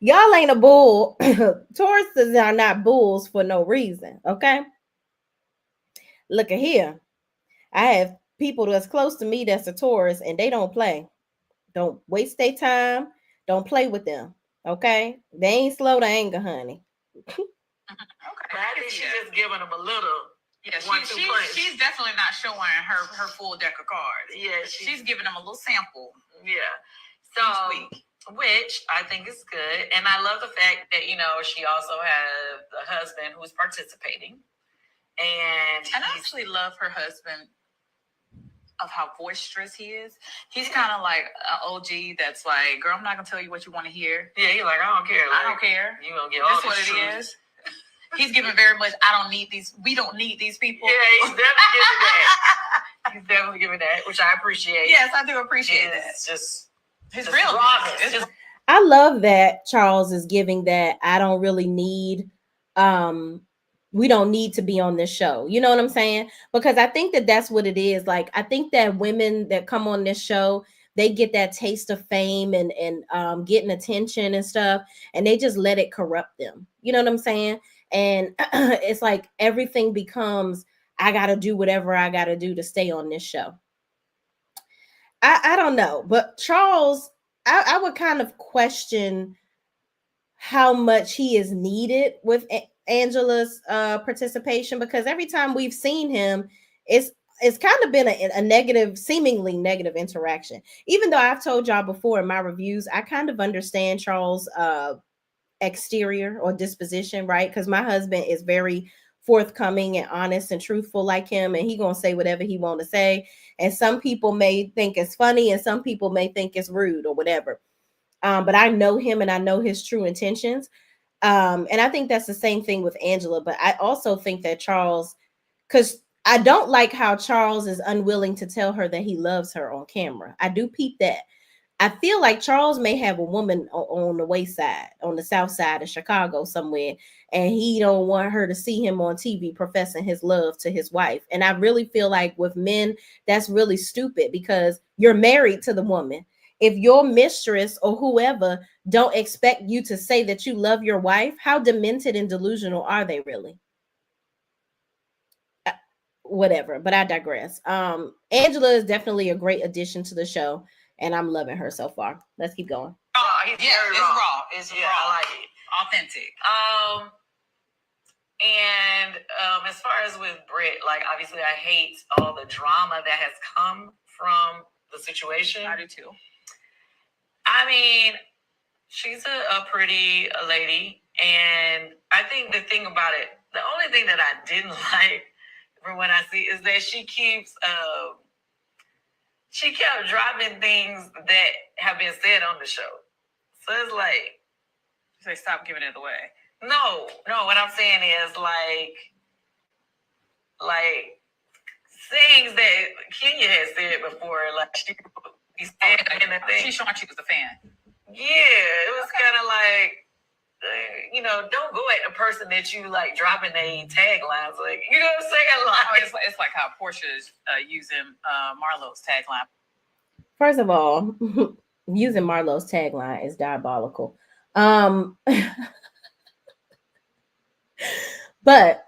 Y'all ain't a bull. Tauruses are not bulls for no reason. Okay. Look at here. I have people that's close to me that's a Taurus and they don't play. Don't waste their time. Don't play with them. Okay. They ain't slow to anger, honey. Okay. I think she's just giving them a little. Yeah, she's definitely not showing her full deck of cards. Yeah, she's giving them a little sample. Yeah. So, which I think is good. And I love the fact that, she also has a husband who's participating. And I actually love her husband of how boisterous he is. He's kind of like an OG that's like, girl, I'm not going to tell you what you want to hear. Yeah, you're like, I don't care. I don't care. You're going to get all this. That's what it is. He's giving very much, we don't need these people. Yeah, he's definitely giving that. He's definitely giving that, which I appreciate. Yes, I do appreciate that. It's just his real. I love that Charles is giving that I don't really need um we don't need to be on this show. You know what I'm saying? Because I think that that's what it is. Like I think that women that come on this show, they get that taste of fame and getting attention and stuff, and they just let it corrupt them. You know what I'm saying? And it's like everything becomes I got to do whatever I got to do to stay on this show. I don't know, but Charles, I would kind of question how much he is needed with Angela's participation, because every time we've seen him, it's it's kind of been a negative, seemingly negative interaction. Even though I've told y'all before in my reviews, I kind of understand Charles' exterior or disposition, right? Because my husband is very forthcoming and honest and truthful like him, and he gonna say whatever he want to say. And some people may think it's funny, and some people may think it's rude or whatever. But I know him and I know his true intentions. And I think that's the same thing with Angela. But I also think that Charles, because I don't like how Charles is unwilling to tell her that he loves her on camera. I do peep that. I feel like Charles may have a woman on the west side, on the south side of Chicago somewhere, and he don't want her to see him on TV professing his love to his wife. And I really feel like with men, that's really stupid because you're married to the woman. If your mistress or whoever don't expect you to say that you love your wife, how demented and delusional are they really? Uh, Whatever, but I digress. Angela is definitely a great addition to the show, and I'm loving her so far. Let's keep going. Oh, yeah, it's raw. It's raw. I like it. Authentic. And as far as with Britt, like obviously I hate all the drama that has come from the situation. I do too. I mean, she's a pretty lady, and I think the thing about it, the only thing that I didn't like from what I see is that she kept dropping things that have been said on the show. So it's like, say stop giving it away. No, no. What I'm saying is like things that Kenya has said before. Like she said in the thing. She's showing she was a fan. Yeah, it was kind of like. Don't go at the person that you like dropping a taglines. Like, you know what I'm saying? Like, it's like how Portia's using Marlo's tagline. First of all, using Marlo's tagline is diabolical. Um, but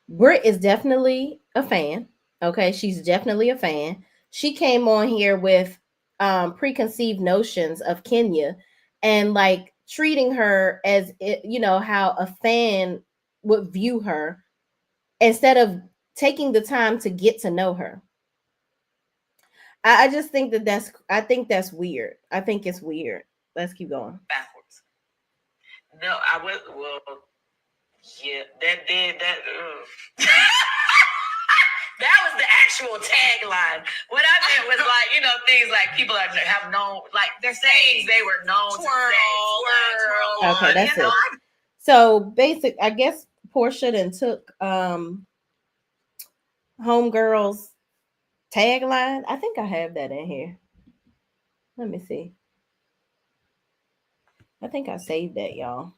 Britt is definitely a fan. Okay, she's definitely a fan. She came on here with preconceived notions of Kenya and like treating her as how a fan would view her instead of taking the time to get to know her. I just think I think that's weird. I think it's weird. Let's keep going. Backwards. No, I was yeah, that did that. That was the actual tagline. What I meant was like, things like people have known, like they're saying they were known to say. Okay, that's it. So basic, I guess Portia then took Homegirl's tagline. I think I have that in here. Let me see. I think I saved that, y'all.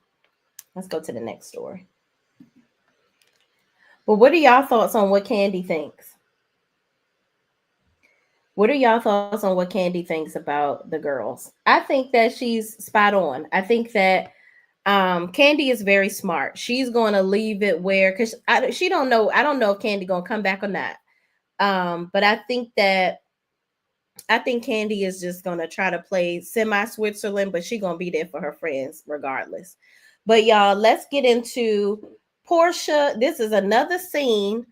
Let's go to the next story. But what are y'all thoughts on what Candy thinks? What are y'all thoughts on what Candy thinks about the girls? I think that she's spot on. I think that Candy is very smart. She's going to leave it where because she don't know. I don't know if Candy gonna come back or not. But I think Candy is just gonna try to play semi Switzerland, but she gonna be there for her friends regardless. But y'all, let's get into Portia. This is another scene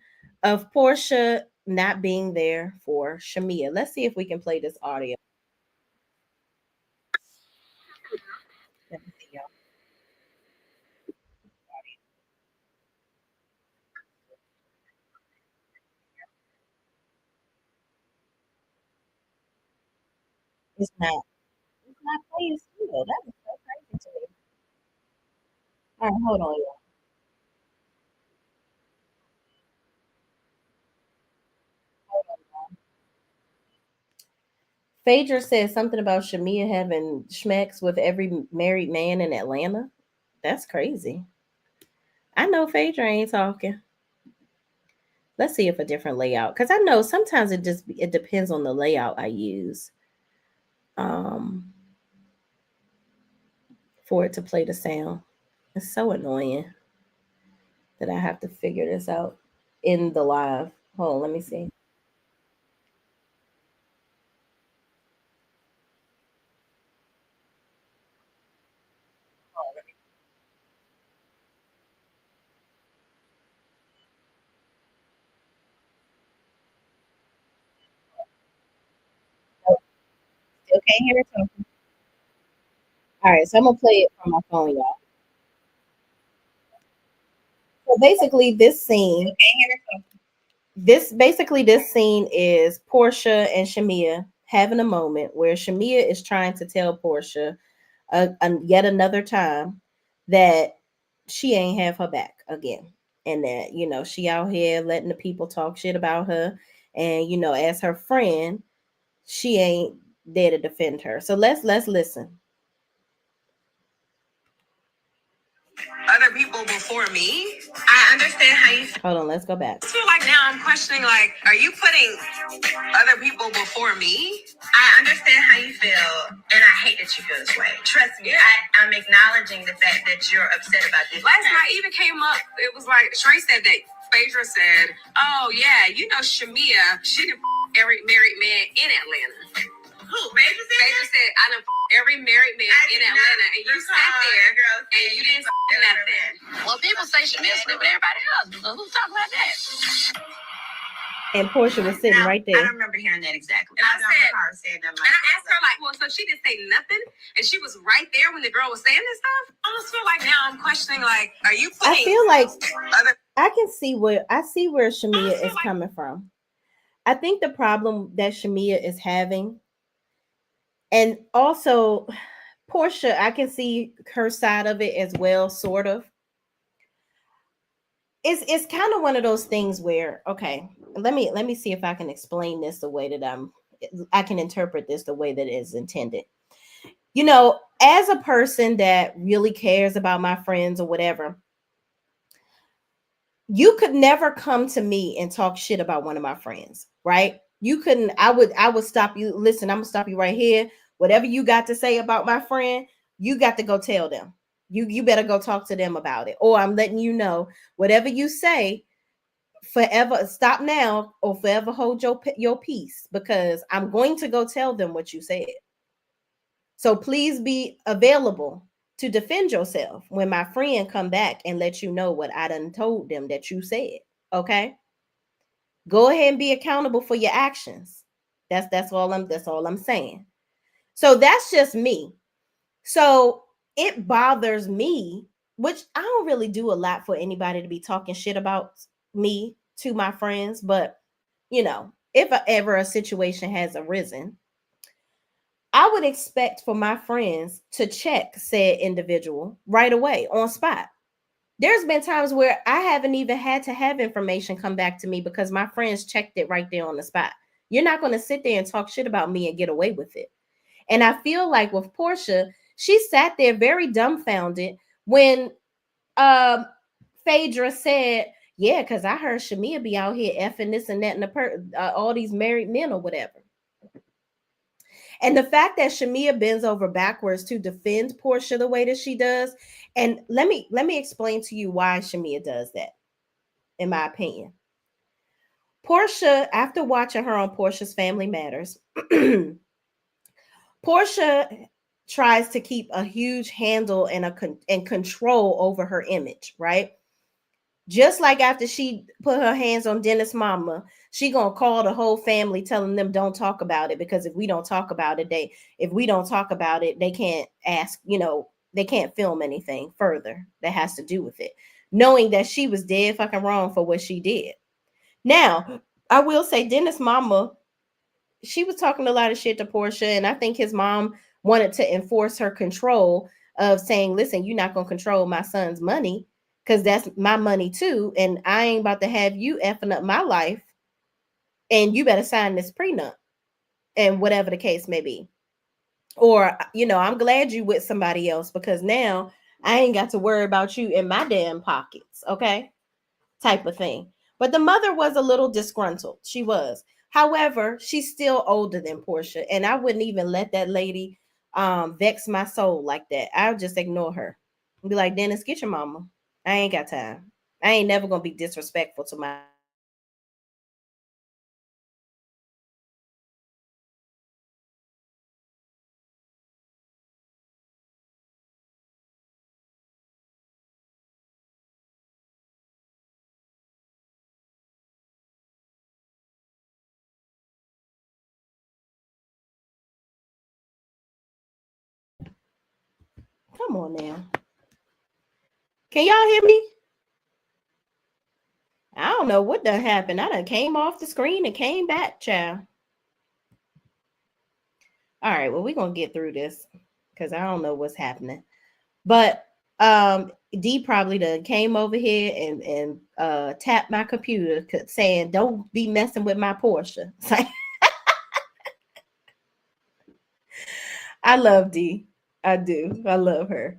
of Portia not being there for Shamia. Let's see if we can play this audio. Let me see, y'all. It's not. It's not playing still. That is so crazy to me. All right, hold on, y'all. Phaedra says something about Shamia having schmecks with every married man in Atlanta. That's crazy. I know Phaedra ain't talking. Let's see if a different layout, because I know sometimes it depends on the layout I use um, for it to play the sound. It's so annoying that I have to figure this out in the live. Hold on, let me see. Oh, still can't hear it. All right, so I'm gonna play it from my phone, y'all. So basically, this scene is Portia and Shamia having a moment where Shamia is trying to tell Portia yet another time that she ain't have her back again, and that she out here letting the people talk shit about her, and as her friend, she ain't there to defend her. So let's listen. Other people before me. I understand how you feel. Hold on, let's go back. I feel like now I'm questioning, like, are you putting other people before me? I understand how you feel, and I hate that you feel this way. Trust me, yeah. I'm acknowledging the fact that you're upset about this. Last night even came up, it was like, Shay said that Phaedra said, oh yeah, Shamia, she done every married man in Atlanta. Who? Phaedra said, I done every married man in Atlanta, and you sat there and you didn't say nothing. Well, people say Shamia sleep with everybody else. So who's talking about that? And Portia was sitting right there. I don't remember hearing that exactly. And I asked her, like, well, so she didn't say nothing, and she was right there when the girl was saying this stuff. I almost feel like now I'm questioning, like, are you putting? I feel like I see where Shamia is coming from. I think the problem that Shamia is having, and also Portia, I can see her side of it as well, sort of. It's kind of one of those things where, okay, let me see if I can explain this the way that I can interpret this the way that it is intended. As a person that really cares about my friends or whatever, you could never come to me and talk shit about one of my friends, right? You couldn't. I would stop you. Listen, I'm gonna stop you right here. Whatever you got to say about my friend, you got to go tell them. You better go talk to them about it. Or I'm letting you know, whatever you say, forever stop now or forever hold your peace, because I'm going to go tell them what you said. So please be available to defend yourself when my friend come back and let you know what I done told them that you said. Okay? Go ahead and be accountable for your actions. That's all I'm saying. So that's just me. So it bothers me, which I don't really do a lot for anybody to be talking shit about me to my friends, but if ever a situation has arisen, I would expect for my friends to check said individual right away on spot. There's been times where I haven't even had to have information come back to me because my friends checked it right there on the spot. You're not going to sit there and talk shit about me and get away with it. And I feel like with Portia, she sat there very dumbfounded when Phaedra said, yeah, because I heard Shamia be out here effing this and that and all these married men or whatever. And the fact that Shamia bends over backwards to defend Portia the way that she does, and let me explain to you why Shamia does that, in my opinion. Portia, after watching her on Portia's Family Matters, Portia tries to keep a huge handle and control over her image, right? Just like after she put her hands on Dennis' mama, she gonna call the whole family, telling them don't talk about it, because if we don't talk about it, they can't ask, they can't film anything further that has to do with it, knowing that she was dead fucking wrong for what she did. Now, I will say Dennis' mama, she was talking a lot of shit to Portia, and I think his mom wanted to enforce her control of saying, listen, you're not gonna control my son's money, because that's my money too, and I ain't about to have you effing up my life, and you better sign this prenup. and whatever the case may be. Or, I'm glad you with somebody else because now I ain't got to worry about you in my damn pockets. Okay. Type of thing. But the mother was a little disgruntled. She was. However, she's still older than Portia. And I wouldn't even let that lady vex my soul like that. I'll just ignore her. Be like, Dennis, get your mama. I ain't got time. I ain't never gonna be disrespectful to my mama. So come on now. Can y'all hear me? I don't know what done happened. I done came off the screen and came back, child. All right, well, we're gonna get through this because I don't know what's happening. But D probably done came over here and tapped my computer saying, don't be messing with my Portia. I love D. I do. I love her.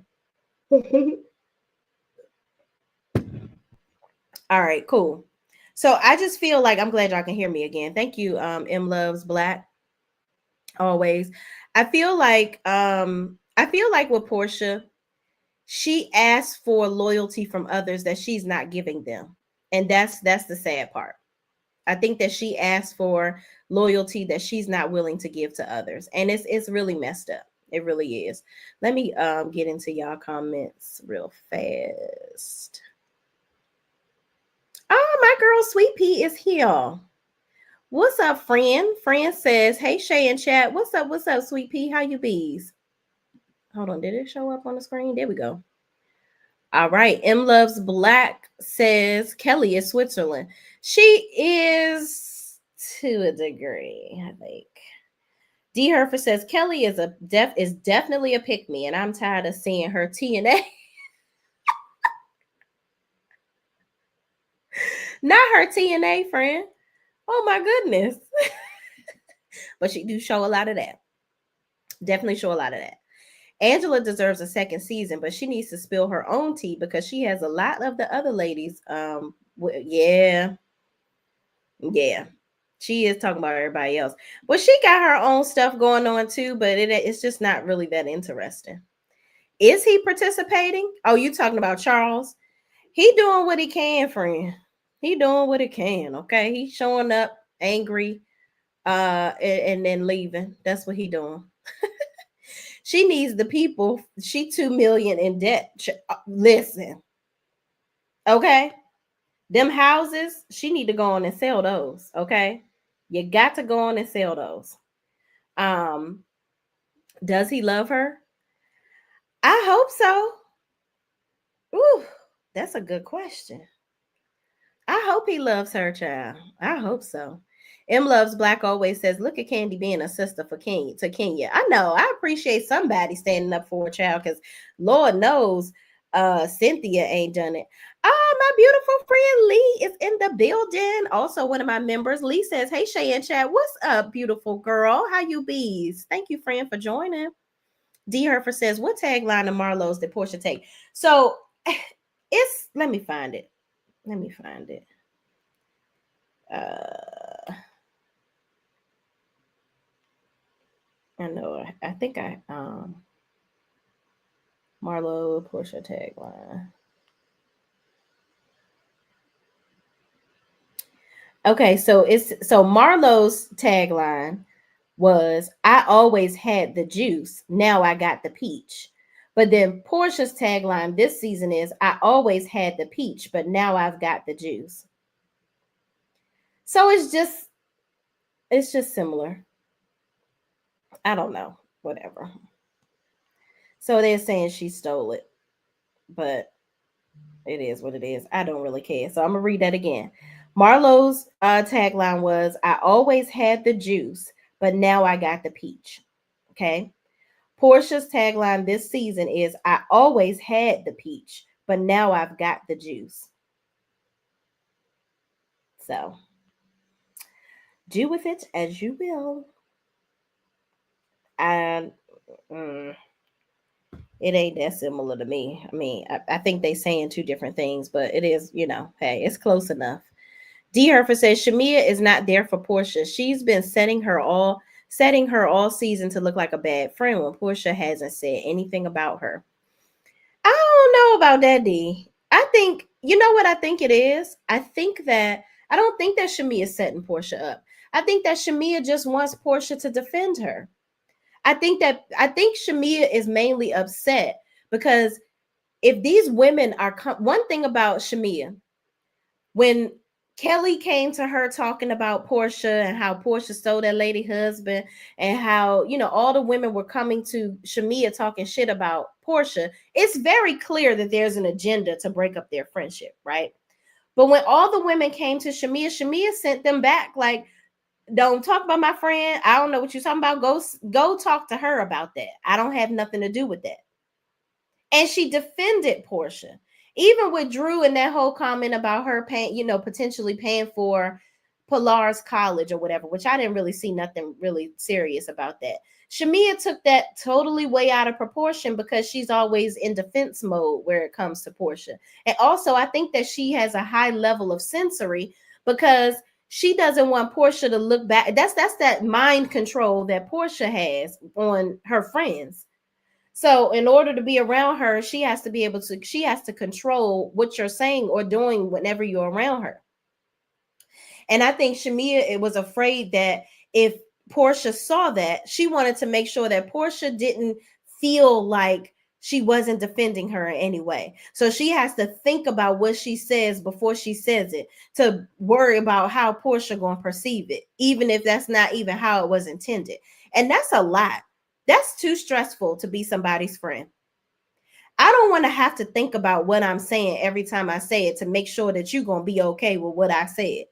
All right, cool. So I just feel like I'm glad y'all can hear me again. Thank you, M Loves Black. Always. I feel like with Portia, she asks for loyalty from others that she's not giving them. And that's the sad part. I think that she asks for loyalty that she's not willing to give to others. And it's really messed up. It really is. Let me get into y'all comments real fast. Oh, my girl Sweet Pea is here. What's up, friend? Friend says, hey, Shay and chat. What's up? What's up, Sweet Pea? How you bees? Hold on. Did it show up on the screen? There we go. All right. M Loves Black says Kelly is Switzerland. She is to a degree, I think. D Herfer says Kelly is definitely a pick me, and I'm tired of seeing her TNA. Not her TNA friend. Oh my goodness. But she do show a lot of that. Definitely show a lot of that. Angela deserves a second season, but she needs to spill her own tea because she has a lot of the other ladies. Yeah. She is talking about everybody else. Well, she got her own stuff going on too, but it's just not really that interesting. Is he participating? Oh, you talking about Charles? He doing what he can, friend. He doing what he can. Okay, he's showing up angry, and then leaving. That's what he doing. She needs the people. She 2 million in debt. Listen, okay, them houses. She need to go on and sell those. Okay, you got to go on and sell those. Um, does he love her? I hope so. Ooh, that's a good question. I hope he loves her, child. I hope so. M Loves Black always says, look at Candy being a sister for Kenya. I know. I appreciate somebody standing up for a child because Lord knows Cynthia ain't done it. Oh, my beautiful friend Lee is in the building. Also, one of my members, Lee says, hey, Shay and Chad, what's up, beautiful girl? How you bees? Thank you, friend, for joining. D. Herfer says, what tagline of Marlowe's did Portia take? So let me find it. I know. I think Marlo Portia tagline. Okay, so Marlo's tagline was I always had the juice, now I got the peach. But then Portia's tagline this season is I always had the peach, but now I've got the juice. So it's just similar. I don't know. Whatever. So they're saying she stole it. But it is what it is. I don't really care. So I'm gonna read that again. Marlo's tagline was I always had the juice, but now I got the peach. Okay. Portia's tagline this season is I always had the peach, but now I've got the juice. So do with it as you will. I it ain't that similar to me. I mean, I think they saying two different things, but it is, hey, it's close enough. D Herfer says Shamia is not there for Portia. She's been setting her all season to look like a bad friend when Portia hasn't said anything about her. I don't know about that, D. I think, you know what I think it is? I don't think that Shamia is setting Portia up. I think that Shamia just wants Portia to defend her. I think Shamia is mainly upset because if these women are one thing about Shamia, when Kelly came to her talking about Portia and how Portia stole that lady husband and how, all the women were coming to Shamia talking shit about Portia, it's very clear that there's an agenda to break up their friendship, right? But when all the women came to Shamia, Shamia sent them back like, don't talk about my friend. I don't know what you're talking about. Go talk to her about that. I don't have nothing to do with that. And she defended Portia. Even with Drew and that whole comment about her paying, potentially paying for Pilar's college or whatever, which I didn't really see nothing really serious about that. Shamia took that totally way out of proportion because she's always in defense mode where it comes to Portia. And also, I think that she has a high level of sensory because she doesn't want Portia to look back. That's that mind control that Portia has on her friends. So in order to be around her, she has to control what you're saying or doing whenever you're around her. And I think Shamia was afraid that if Portia saw that, she wanted to make sure that Portia didn't feel like she wasn't defending her in any way. So she has to think about what she says before she says it to worry about how Portia going to perceive it, even if that's not even how it was intended. And that's a lot. That's too stressful to be somebody's friend. I don't want to have to think about what I'm saying every time I say it to make sure that you're going to be okay with what I said.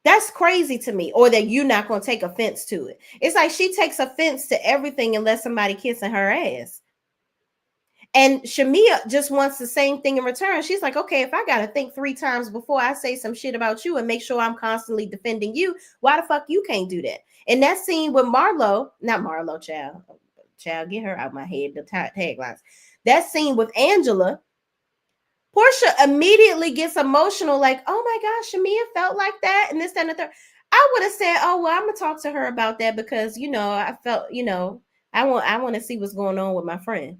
That's crazy to me, or that you're not going to take offense to it. It's like she takes offense to everything unless somebody kissing her ass. And Shamia just wants the same thing in return. She's like, okay, if I got to think 3 times before I say some shit about you and make sure I'm constantly defending you, why the fuck you can't do that? And that scene with not Marlo, child, get her out my head, the taglines. That scene with Angela, Portia immediately gets emotional, like, oh my gosh, Shamia felt like that, and this, that, and the third. I would have said, oh, well, I'm going to talk to her about that because, I felt, I want to see what's going on with my friend.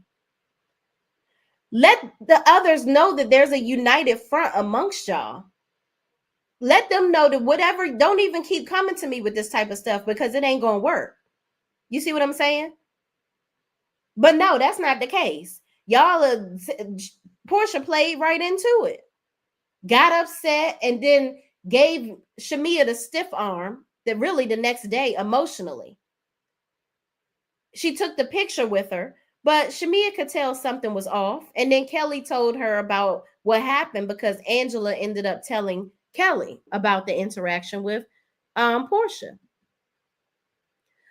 Let the others know that there's a united front amongst y'all. Let them know that whatever, don't even keep coming to me with this type of stuff because it ain't going to work. You see what I'm saying? But no, that's not the case. Portia played right into it. Got upset and then gave Shamia the stiff arm that really the next day emotionally. She took the picture with her, but Shamia could tell something was off. And then Kelly told her about what happened because Angela ended up telling Kelly about the interaction with Portia.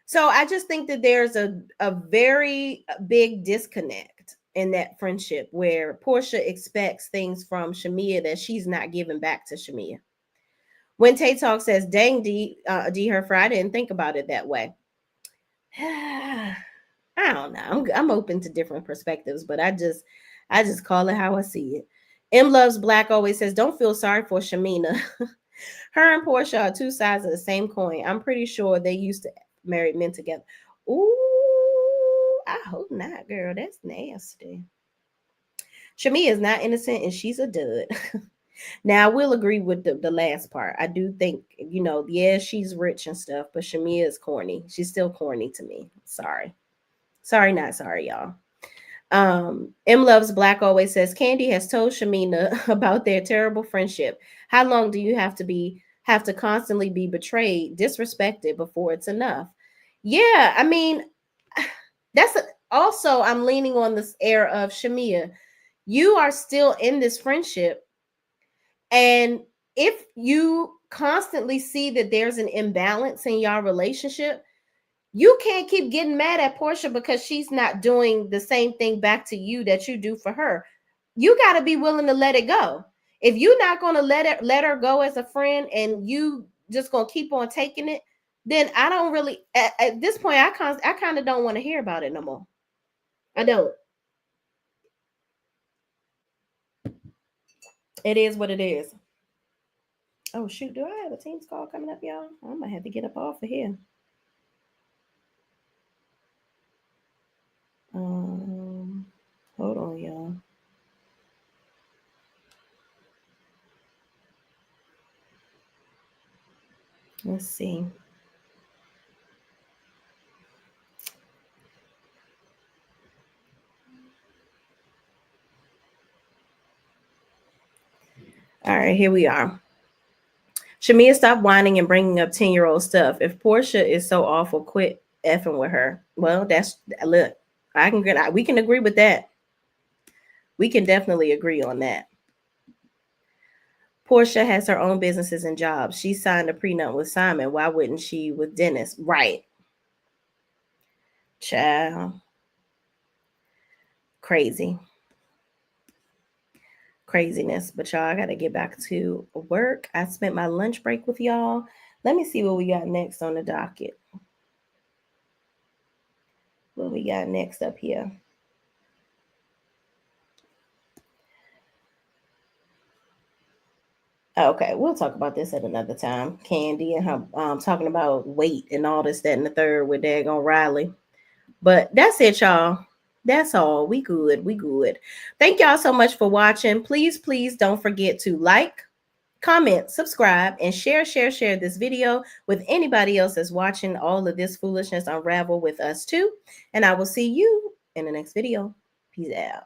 So I just think that there's a very big disconnect in that friendship where Portia expects things from Shamia that she's not giving back to Shamia. When Tay Talk says, dang, D Herfer, I didn't think about it that way. I don't know. I'm open to different perspectives, but I just call it how I see it. M Loves Black always says, don't feel sorry for Shamina. Her and Portia are 2 sides of the same coin. I'm pretty sure they used to married men together. Ooh, I hope not, girl. That's nasty. Shamia is not innocent and she's a dud. Now, I will agree with the last part. I do think, yeah, she's rich and stuff, but Shamia is corny. She's still corny to me. Sorry. Sorry, not sorry, y'all. M Loves Black always says, Candy has told Shamina about their terrible friendship. How long do you have to constantly be betrayed, disrespected before it's enough? Yeah, I mean, also I'm leaning on this air of Shamia. You are still in this friendship, and if you constantly see that there's an imbalance in your relationship, you can't keep getting mad at Portia because she's not doing the same thing back to you that you do for her. You got to be willing to let it go. If you're not going to let her go as a friend and you just going to keep on taking it, then I don't really at this point I kind of don't want to hear about it no more. I don't. It is what it is. Oh shoot, do I have a Teams call coming up, y'all? I might have to get up off of here. Hold on, y'all. Let's see. All right, here we are. Shamia, stop whining and bringing up 10-year-old stuff. If Portia is so awful, quit effing with her. Well, that's look. We can agree with that. We can definitely agree on that. Portia has her own businesses and jobs. She signed a prenup with Simon. Why wouldn't she with Dennis? Right. Child. Crazy. Craziness. But y'all, I got to get back to work. I spent my lunch break with y'all. Let me see what we got next on the docket. What we got next up here? Okay, we'll talk about this at another time. Candy and her talking about weight and all this, that, and the third with daggone Riley. But that's it, y'all. That's all. We good. We good. Thank y'all so much for watching. Please, please don't forget to like, comment, subscribe, and share this video with anybody else that's watching all of this foolishness unravel with us too. And I will see you in the next video. Peace out.